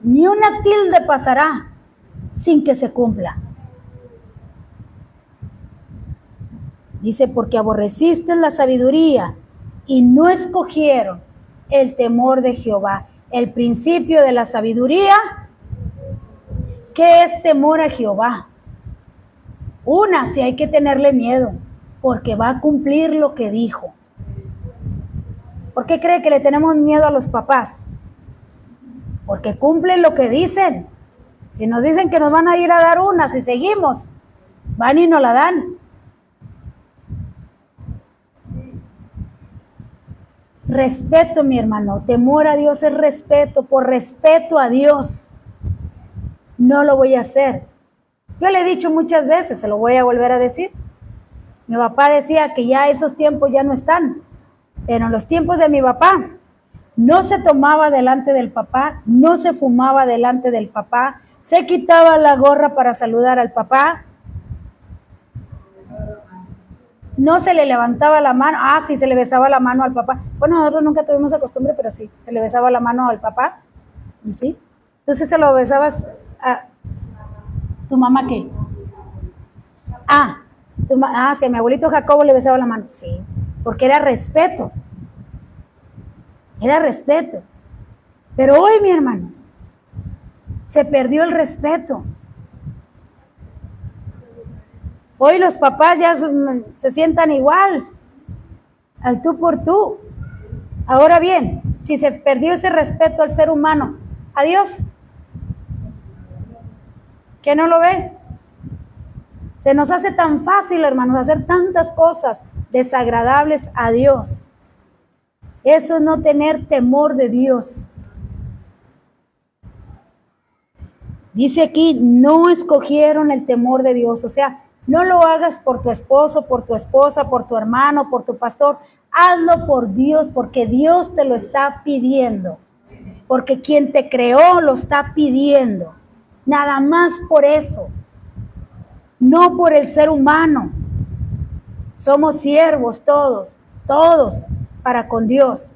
Ni una tilde pasará sin que se cumpla. Dice, porque aborreciste la sabiduría y no escogieron el temor de Jehová. el principio de la sabiduría, ¿qué es temor a Jehová? Una, si hay que tenerle miedo, porque va a cumplir lo que dijo. ¿Por qué cree que le tenemos miedo a los papás? Porque cumplen lo que dicen. Si nos dicen que nos van a ir a dar una, si seguimos, van y nos la dan. Respeto, mi hermano. Temor a Dios es respeto. Por respeto a Dios, no lo voy a hacer. Yo le he dicho muchas veces, se lo voy a volver a decir. Mi papá decía que ya esos tiempos ya no están. Pero en los tiempos de mi papá, no se tomaba delante del papá, no se fumaba delante del papá, se quitaba la gorra para saludar al papá, no se le levantaba la mano, sí, se le besaba la mano al papá. Bueno, nosotros nunca tuvimos esa costumbre, pero sí, se le besaba la mano al papá, ¿sí? Entonces se lo besabas a tu mamá, ¿qué? Sí, a mi abuelito Jacobo le besaba la mano, sí, porque era respeto. Era respeto. Pero hoy, mi hermano, se perdió el respeto. Hoy los papás ya se sientan igual, al tú por tú. Ahora bien, si se perdió ese respeto al ser humano, a Dios, ¿que no lo ve? Se nos hace tan fácil, hermanos, hacer tantas cosas desagradables a Dios. Eso es no tener temor de Dios. Dice aquí, no escogieron el temor de Dios. O sea, no lo hagas por tu esposo, por tu esposa, por tu hermano, por tu pastor. Hazlo por Dios, porque Dios te lo está pidiendo. Porque quien te creó lo está pidiendo. Nada más por eso. No por el ser humano. Somos siervos todos para con Dios.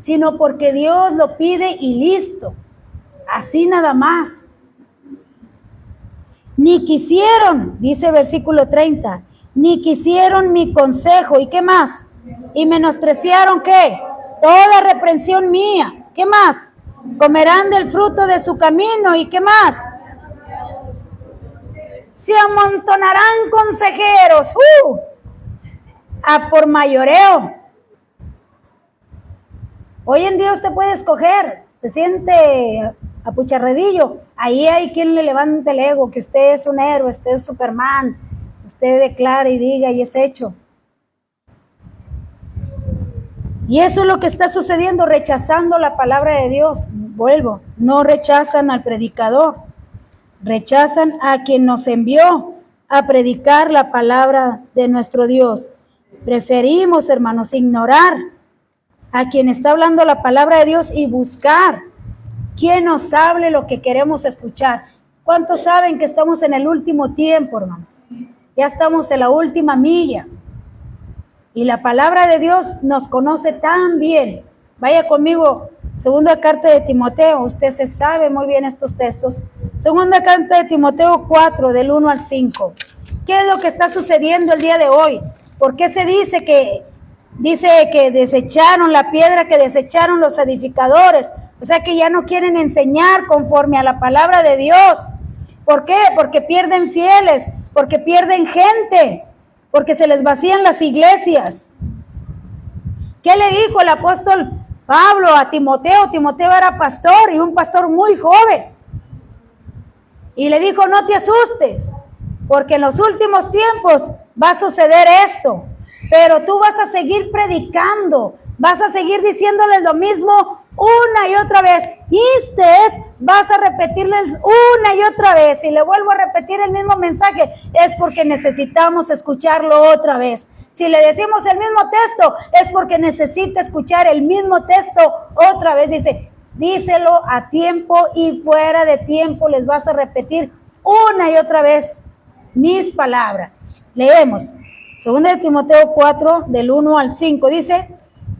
Sino porque Dios lo pide y listo. Así nada más. Ni quisieron, dice versículo 30, ni quisieron mi consejo. ¿Y qué más? Y menospreciaron, ¿qué? Toda reprensión mía. ¿Qué más? Comerán del fruto de su camino. ¿Y qué más? Se amontonarán consejeros. A por mayoreo. Hoy en día usted puede escoger. Se siente apucharredillo. Ahí hay quien le levante el ego, que usted es un héroe, usted es Superman. Usted declara y diga y es hecho. Y eso es lo que está sucediendo, rechazando la palabra de Dios. Vuelvo, no rechazan al predicador, rechazan a quien nos envió a predicar la palabra de nuestro Dios. Preferimos, hermanos, ignorar a quien está hablando la palabra de Dios y buscar quien nos hable lo que queremos escuchar. ¿Cuántos saben que estamos en el último tiempo, hermanos? Ya estamos en la última milla. Y la palabra de Dios nos conoce tan bien. Vaya conmigo, segunda carta de Timoteo. Usted se sabe muy bien estos textos. Segunda carta de Timoteo 4, del 1 al 5. ¿Qué es lo que está sucediendo el día de hoy? ¿Por qué se dice que desecharon la piedra que desecharon los edificadores? O sea que ya no quieren enseñar conforme a la palabra de Dios. ¿Por qué? Porque pierden fieles, porque pierden gente, porque se les vacían las iglesias. ¿Qué le dijo el apóstol Pablo a Timoteo? Timoteo era pastor y un pastor muy joven. Y le dijo, no te asustes, porque en los últimos tiempos va a suceder esto. Pero tú vas a seguir predicando, vas a seguir diciéndoles lo mismo una y otra vez. Y vas a repetirles una y otra vez. Si le vuelvo a repetir el mismo mensaje, es porque necesitamos escucharlo otra vez. Si le decimos el mismo texto, es porque necesita escuchar el mismo texto otra vez. Dice, díselo a tiempo y fuera de tiempo, les vas a repetir una y otra vez mis palabras. Leemos. Segunda de Timoteo 4, del 1 al 5, dice,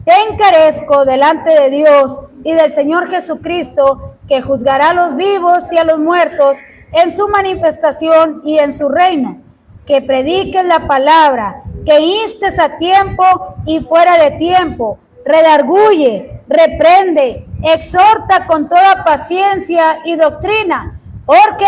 te encarezco delante de Dios y del Señor Jesucristo, que juzgará a los vivos y a los muertos en su manifestación y en su reino, que prediques la palabra, que instes a tiempo y fuera de tiempo, redarguye, reprende exhorta con toda paciencia y doctrina, porque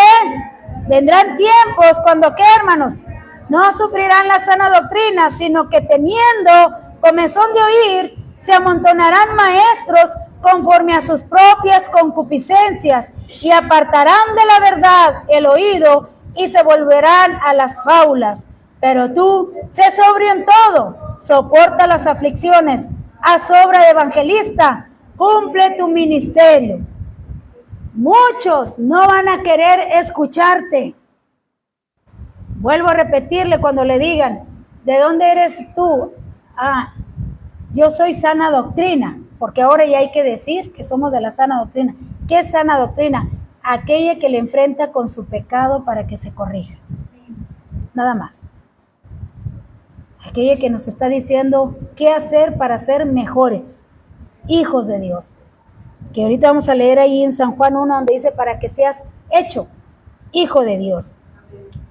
vendrán tiempos cuando, ¿qué, hermanos? No sufrirán la sana doctrina, sino que teniendo comezón de oír, se amontonarán maestros conforme a sus propias concupiscencias, y apartarán de la verdad el oído, y se volverán a las fábulas. Pero tú, sé sobrio en todo, soporta las aflicciones, haz obra de evangelista, cumple tu ministerio. Muchos no van a querer escucharte. Vuelvo a repetirle cuando le digan, ¿de dónde eres tú? Ah, yo soy sana doctrina, porque ahora ya hay que decir que somos de la sana doctrina. ¿Qué es sana doctrina? Aquella que le enfrenta con su pecado para que se corrija. Nada más. Aquella que nos está diciendo qué hacer para ser mejores hijos de Dios. Que ahorita vamos a leer ahí en San Juan 1, donde dice para que seas hecho hijo de Dios.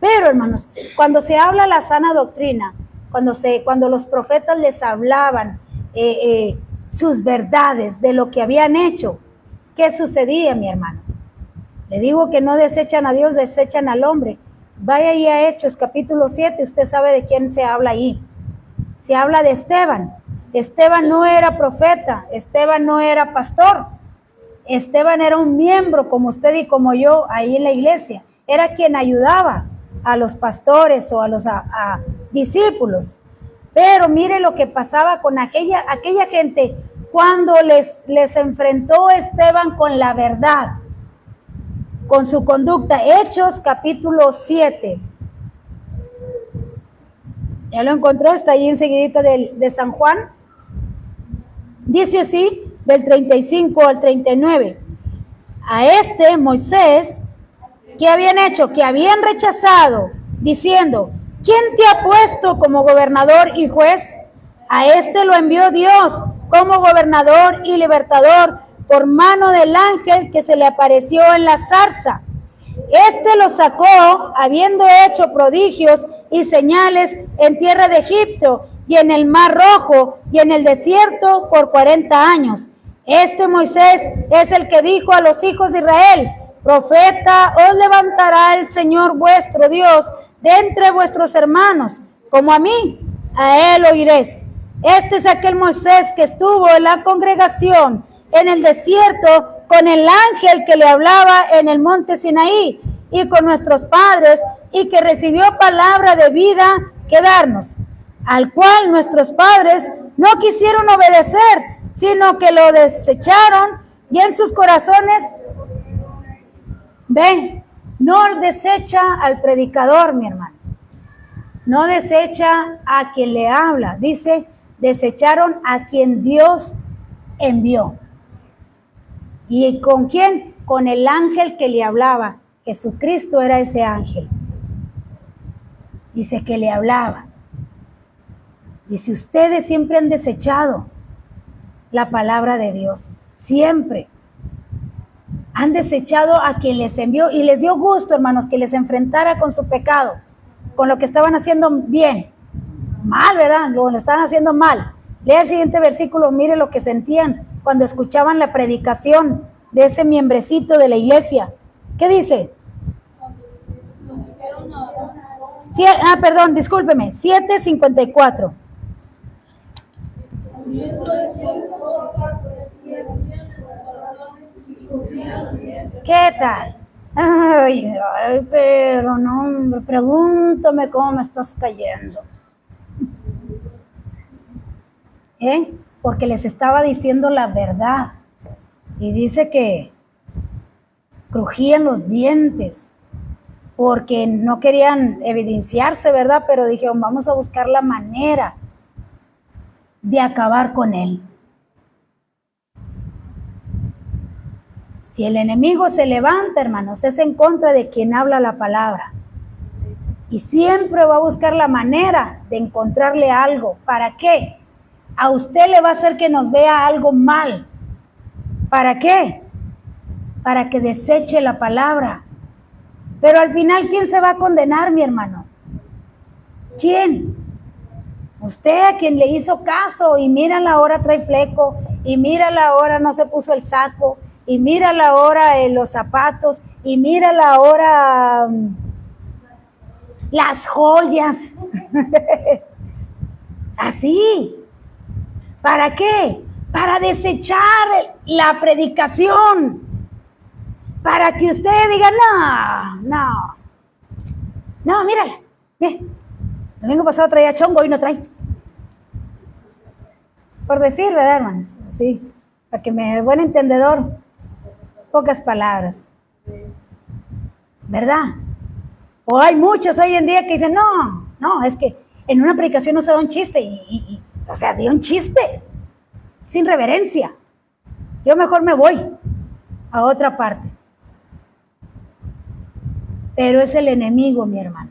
Pero, hermanos, cuando se habla la sana doctrina, cuando los profetas les hablaban sus verdades de lo que habían hecho, ¿qué sucedía, mi hermano? Le digo que no desechan a Dios, desechan al hombre. Vaya ahí a Hechos, capítulo 7, usted sabe de quién se habla ahí. Se habla de Esteban. Esteban no era profeta, Esteban no era pastor. Esteban era un miembro como usted y como yo ahí en la iglesia. Era quien ayudaba a los pastores o a los discípulos. Pero mire lo que pasaba con aquella gente cuando les enfrentó Esteban con la verdad, con su conducta. Hechos capítulo 7. Ya lo encontró, está ahí enseguidita de San Juan. Dice así, del 35 al 39. A Moisés, ¿qué habían hecho? Que habían rechazado, diciendo, ¿quién te ha puesto como gobernador y juez? A lo envió Dios como gobernador y libertador por mano del ángel que se le apareció en la zarza. Lo sacó, habiendo hecho prodigios y señales en tierra de Egipto y en el Mar Rojo y en el desierto por 40 años. Moisés es el que dijo a los hijos de Israel, profeta os levantará el Señor vuestro Dios de entre vuestros hermanos, como a mí, a él oiréis. Es aquel Moisés que estuvo en la congregación en el desierto con el ángel que le hablaba en el monte Sinaí y con nuestros padres, y que recibió palabra de vida que darnos, al cual nuestros padres no quisieron obedecer, sino que lo desecharon, y en sus corazones, ven, no desecha al predicador, mi hermano, no desecha a quien le habla, dice, desecharon a quien Dios envió. ¿Y con quién? Con el ángel que le hablaba. Jesucristo era ese ángel. Dice que le hablaba. Dice, ustedes siempre han desechado la palabra de Dios. Siempre. Han desechado a quien les envió, y les dio gusto, hermanos, que les enfrentara con su pecado, con lo que estaban haciendo bien. Mal, ¿verdad? Lo estaban haciendo mal. Lea el siguiente versículo, mire lo que sentían cuando escuchaban la predicación de ese miembrecito de la iglesia. ¿Qué dice? Discúlpeme, 7:54. ¿Qué tal? Ay, pero no, hombre, pregúntame cómo me estás cayendo. Porque les estaba diciendo la verdad. Y dice que crujían los dientes porque no querían evidenciarse, ¿verdad? Pero dijeron, vamos a buscar la manera de acabar con él. Si el enemigo se levanta, hermanos, es en contra de quien habla la palabra. Y siempre va a buscar la manera de encontrarle algo. ¿Para qué? A usted le va a hacer que nos vea algo mal. ¿Para qué? Para que deseche la palabra. Pero al final, ¿quién se va a condenar, mi hermano? ¿Quién? Usted, a quien le hizo caso y mírala, ahora trae fleco y mírala ahora no se puso el saco, y mírala ahora los zapatos, y mírala ahora las joyas. Así. ¿Para qué? Para desechar la predicación. Para que usted diga, no, mírala. El domingo pasado traía chongo, hoy no trae. Por decir, ¿verdad, hermanos? Sí, para que me buen entendedor, pocas palabras. ¿Verdad? O hay muchos hoy en día que dicen, no, es que en una predicación no se da un chiste, o sea, dio un chiste, sin reverencia. Yo mejor me voy a otra parte. Pero es el enemigo, mi hermano.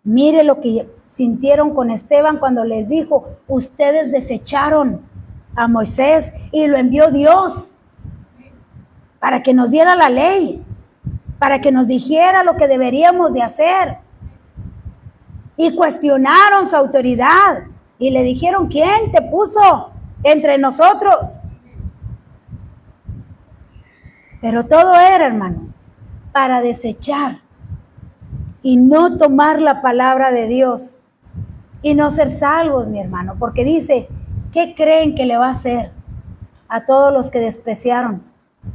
Mire lo que sintieron con Esteban cuando les dijo, ustedes desecharon a Moisés y lo envió Dios para que nos diera la ley, para que nos dijera lo que deberíamos de hacer. Y cuestionaron su autoridad y le dijeron, ¿quién te puso entre nosotros? Pero todo era, hermano, para desechar y no tomar la palabra de Dios y no ser salvos, mi hermano, porque dice, ¿qué creen que le va a hacer a todos los que despreciaron?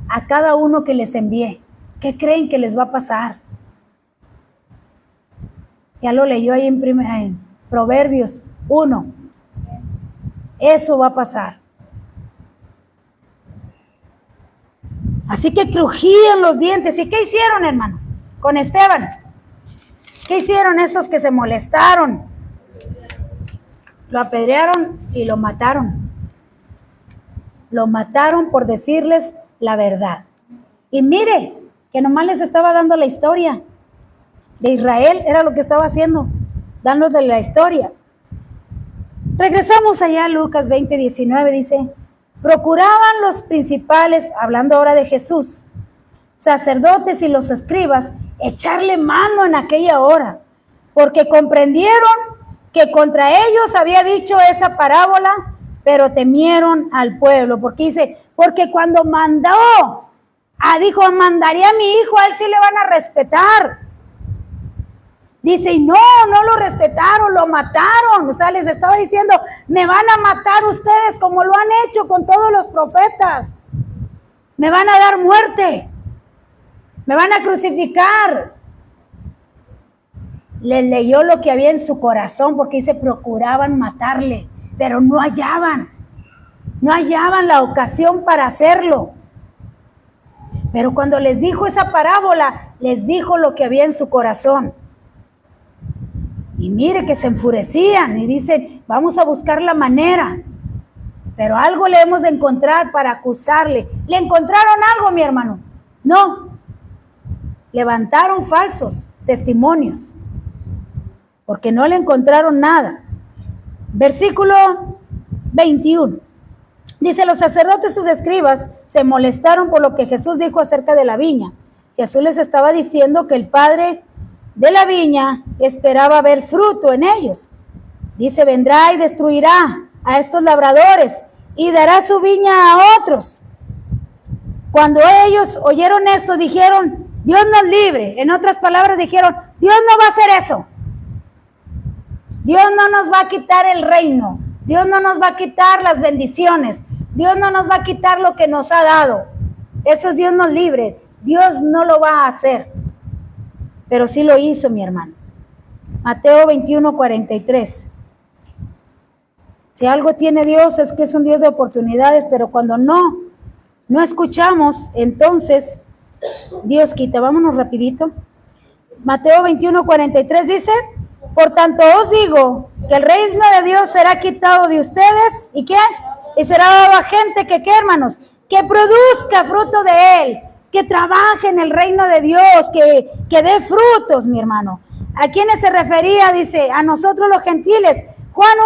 A cada uno que les envié, ¿qué creen que les va a pasar? Ya lo leyó ahí en Proverbios 1. Eso va a pasar. Así que crujían los dientes. ¿Y qué hicieron, hermano? Con Esteban. ¿Qué hicieron esos que se molestaron? Lo apedrearon y lo mataron. Lo mataron por decirles la verdad. Y mire, que nomás les estaba dando la historia de Israel, era lo que estaba haciendo, dándoles la historia. Regresamos allá a Lucas 20:19, dice, procuraban los principales, hablando ahora de Jesús, sacerdotes y los escribas, echarle mano en aquella hora, porque comprendieron que contra ellos había dicho esa parábola, pero temieron al pueblo, porque dice, porque cuando dijo, mandaré a mi hijo, a él sí le van a respetar. Dice, y no lo respetaron, lo mataron. O sea, les estaba diciendo, me van a matar ustedes como lo han hecho con todos los profetas. Me van a dar muerte. Me van a crucificar. Les leyó lo que había en su corazón, porque dice, procuraban matarle, pero no hallaban la ocasión para hacerlo. Pero cuando les dijo esa parábola, les dijo lo que había en su corazón. Y mire que se enfurecían y dicen, vamos a buscar la manera. Pero algo le hemos de encontrar para acusarle. ¿Le encontraron algo, mi hermano? No. Levantaron falsos testimonios, porque no le encontraron nada. Versículo 21. Dice, los sacerdotes y escribas se molestaron por lo que Jesús dijo acerca de la viña. Jesús les estaba diciendo que el padre de la viña esperaba ver fruto en ellos. Dice, vendrá y destruirá a estos labradores y dará su viña a otros. Cuando ellos oyeron esto, dijeron, Dios nos libre. En otras palabras, dijeron, Dios no va a hacer eso. Dios no nos va a quitar el reino. Dios no nos va a quitar las bendiciones. Dios no nos va a quitar lo que nos ha dado. Eso es Dios nos libre. Dios no lo va a hacer. Pero sí lo hizo, mi hermano. Mateo 21:43. Si algo tiene Dios es que es un Dios de oportunidades, pero cuando no escuchamos, entonces Dios quita. Vámonos rapidito. Mateo 21:43 dice, por tanto os digo que el reino de Dios será quitado de ustedes, ¿y qué? Y será dado a gente que, ¿qué, hermanos? Que produzca fruto de él, que trabaje en el reino de Dios, que dé frutos, mi hermano. ¿A quiénes se refería? Dice, a nosotros los gentiles. Juan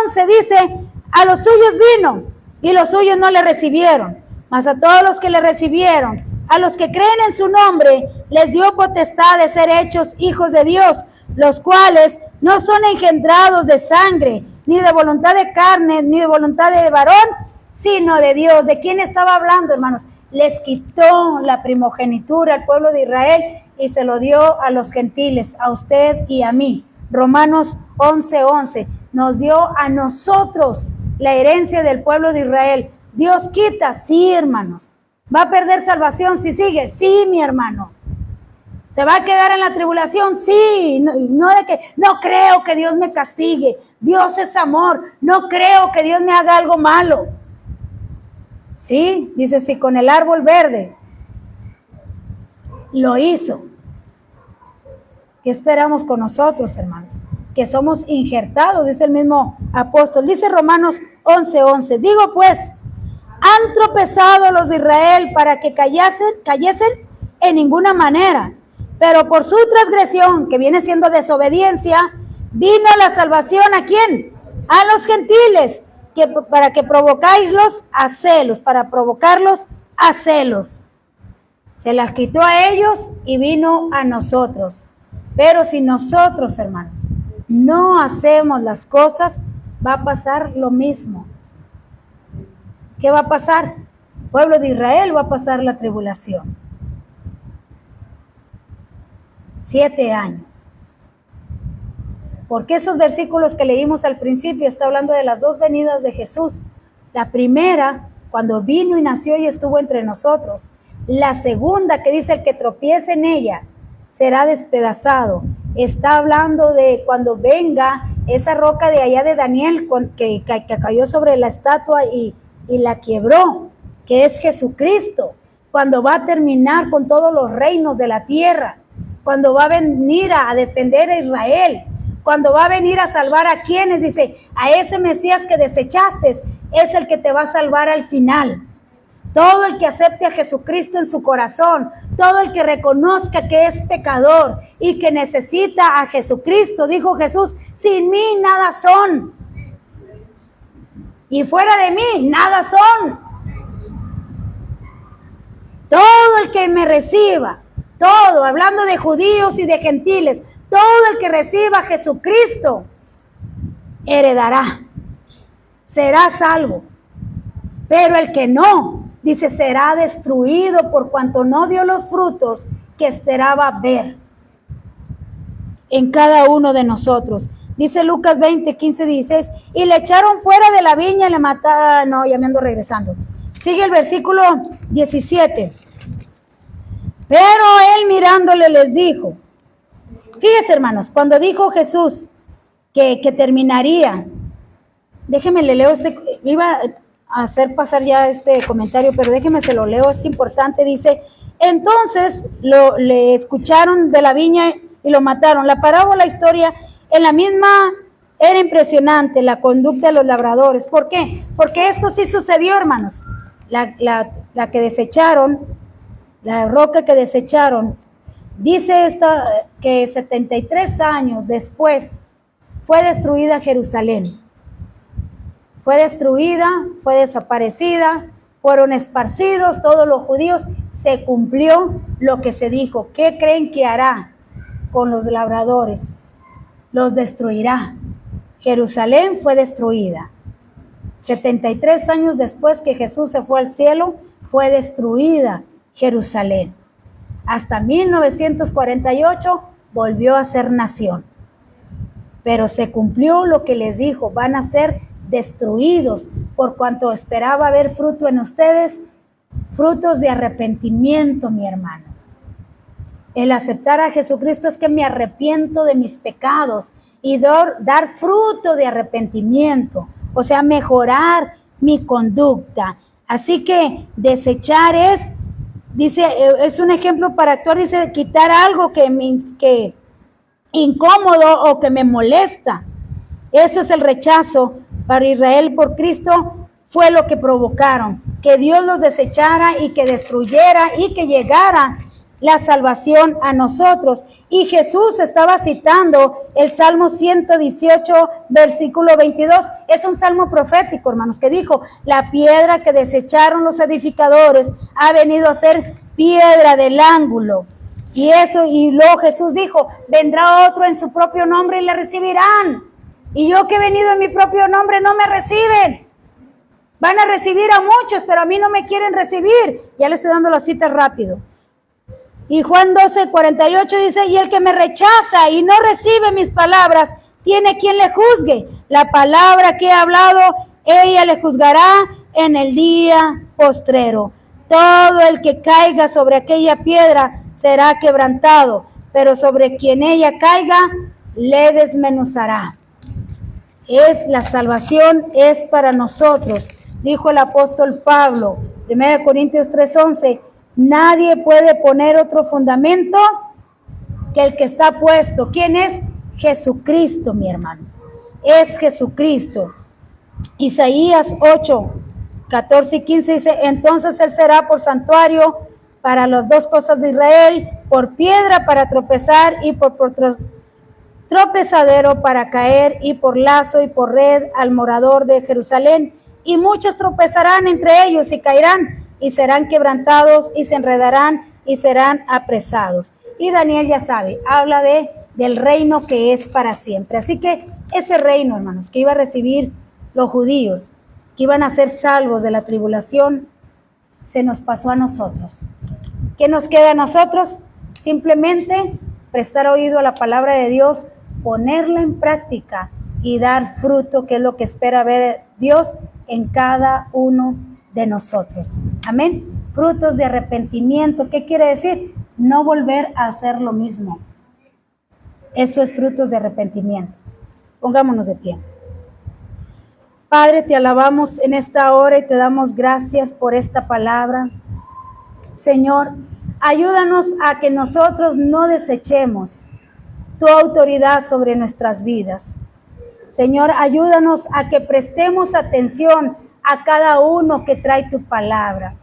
1:11 dice, a los suyos vino y los suyos no le recibieron, mas a todos los que le recibieron, a los que creen en su nombre, les dio potestad de ser hechos hijos de Dios, los cuales no son engendrados de sangre, ni de voluntad de carne, ni de voluntad de varón, sino de Dios. ¿De quién estaba hablando, hermanos? Les quitó la primogenitura al pueblo de Israel y se lo dio a los gentiles, a usted y a mí. Romanos 11:11 nos dio a nosotros la herencia del pueblo de Israel. Dios quita, sí, hermanos. ¿Va a perder salvación si sigue? Sí, mi hermano. ¿Se va a quedar en la tribulación? Sí. No de que no creo que Dios me castigue. Dios es amor. No creo que Dios me haga algo malo. Sí, dice, si con el árbol verde lo hizo, ¿qué esperamos con nosotros, hermanos? Que somos injertados, dice el mismo apóstol. Dice Romanos 11:11. Digo pues, han tropezado los de Israel para que cayesen en ninguna manera, pero por su transgresión, que viene siendo desobediencia, vino la salvación ¿a quién? A los gentiles, para que provocáislos a celos, para provocarlos a celos. Se las quitó a ellos y vino a nosotros. Pero si nosotros, hermanos, no hacemos las cosas, va a pasar lo mismo. ¿Qué va a pasar? El pueblo de Israel va a pasar la tribulación. 7 años. Porque esos versículos que leímos al principio está hablando de las dos venidas de Jesús. La primera, cuando vino y nació y estuvo entre nosotros. La segunda, que dice el que tropiece en ella será despedazado. Está hablando de cuando venga esa roca de allá de Daniel que cayó sobre la estatua y la quebró, que es Jesucristo, cuando va a terminar con todos los reinos de la tierra, cuando va a venir a defender a Israel, cuando va a venir a salvar a quienes, dice, a ese Mesías que desechaste, es el que te va a salvar al final. Todo el que acepte a Jesucristo en su corazón, todo el que reconozca que es pecador y que necesita a Jesucristo, dijo Jesús, sin mí nada son. Y fuera de mí, nada son. Todo el que me reciba, todo, hablando de judíos y de gentiles, todo el que reciba a Jesucristo, heredará, será salvo. Pero el que no, dice, será destruido por cuanto no dio los frutos que esperaba ver en cada uno de nosotros. Dice Lucas 20:15-16, y le echaron fuera de la viña y le mataron. No, ya me ando regresando. Sigue el versículo 17. Pero él mirándole les dijo, fíjese hermanos, cuando dijo Jesús que terminaría, déjeme le leo iba a hacer pasar ya este comentario, pero déjeme se lo leo, es importante, dice, entonces le escucharon de la viña y lo mataron. La parábola, historia, en la misma era impresionante la conducta de los labradores. ¿Por qué? Porque esto sí sucedió, hermanos. La que desecharon, la roca que desecharon, dice esta que 73 años después fue destruida Jerusalén. Fue destruida, fue desaparecida, fueron esparcidos todos los judíos, se cumplió lo que se dijo. ¿Qué creen que hará con los labradores? Los destruirá. Jerusalén fue destruida. 73 años después que Jesús se fue al cielo, fue destruida Jerusalén. Hasta 1948 volvió a ser nación. Pero se cumplió lo que les dijo, van a ser destruidos, por cuanto esperaba ver fruto en ustedes, frutos de arrepentimiento, mi hermano. El aceptar a Jesucristo es que me arrepiento de mis pecados y dar fruto de arrepentimiento, o sea, mejorar mi conducta. Así que desechar dice, es un ejemplo para actuar, dice, quitar algo que incómodo o que me molesta. Eso es el rechazo para Israel por Cristo, fue lo que provocaron, que Dios los desechara y que destruyera y que llegara la salvación a nosotros. Y Jesús estaba citando el Salmo 118, versículo 22. Es un salmo profético, hermanos, que dijo, la piedra que desecharon los edificadores ha venido a ser piedra del ángulo. Y luego Jesús dijo, vendrá otro en su propio nombre y le recibirán. Y yo que he venido en mi propio nombre no me reciben. Van a recibir a muchos, pero a mí no me quieren recibir. Ya le estoy dando las citas rápido. Y Juan 12:48 dice, y el que me rechaza y no recibe mis palabras, tiene quien le juzgue. La palabra que he hablado, ella le juzgará en el día postrero. Todo el que caiga sobre aquella piedra será quebrantado, pero sobre quien ella caiga, le desmenuzará. La salvación es para nosotros, dijo el apóstol Pablo, 1 Corintios 3:11, nadie puede poner otro fundamento que el que está puesto. ¿Quién es? Jesucristo, mi hermano. Es Jesucristo. Isaías 8:14-15 dice, entonces él será por santuario para las dos cosas de Israel, por piedra para tropezar y por tropezadero para caer, y por lazo y por red al morador de Jerusalén. Y muchos tropezarán entre ellos y caerán y serán quebrantados y se enredarán y serán apresados. Y Daniel ya sabe, habla del reino que es para siempre. Así que ese reino, hermanos, que iba a recibir los judíos, que iban a ser salvos de la tribulación, se nos pasó a nosotros. ¿Qué nos queda a nosotros? Simplemente prestar oído a la palabra de Dios, ponerla en práctica y dar fruto, que es lo que espera ver Dios en cada uno de nosotros. Amén. Frutos de arrepentimiento. ¿Qué quiere decir? No volver a hacer lo mismo. Eso es frutos de arrepentimiento. Pongámonos de pie. Padre, te alabamos en esta hora y te damos gracias por esta palabra. Señor, ayúdanos a que nosotros no desechemos tu autoridad sobre nuestras vidas. Señor, ayúdanos a que prestemos atención a cada uno que trae tu palabra.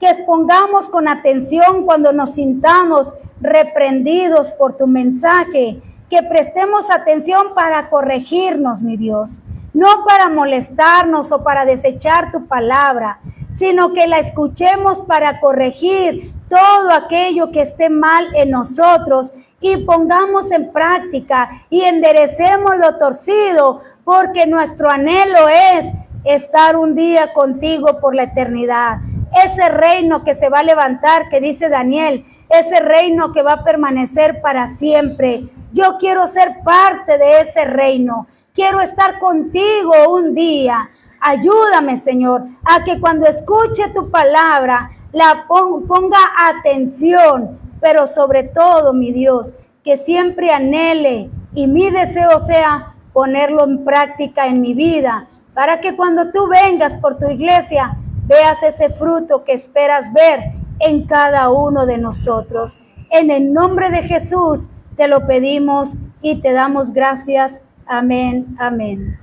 Que expongamos con atención cuando nos sintamos reprendidos por tu mensaje. Que prestemos atención para corregirnos, mi Dios. No para molestarnos o para desechar tu palabra, sino que la escuchemos para corregir todo aquello que esté mal en nosotros y pongamos en práctica y enderecemos lo torcido, porque nuestro anhelo es estar un día contigo por la eternidad. Ese reino que se va a levantar, que dice Daniel, ese reino que va a permanecer para siempre. Yo quiero ser parte de ese reino. Quiero estar contigo un día. Ayúdame, Señor, a que cuando escuche tu palabra, la ponga atención, pero sobre todo, mi Dios, que siempre anhele y mi deseo sea ponerlo en práctica en mi vida, para que cuando tú vengas por tu iglesia, veas ese fruto que esperas ver en cada uno de nosotros. En el nombre de Jesús te lo pedimos y te damos gracias. Amén, amén.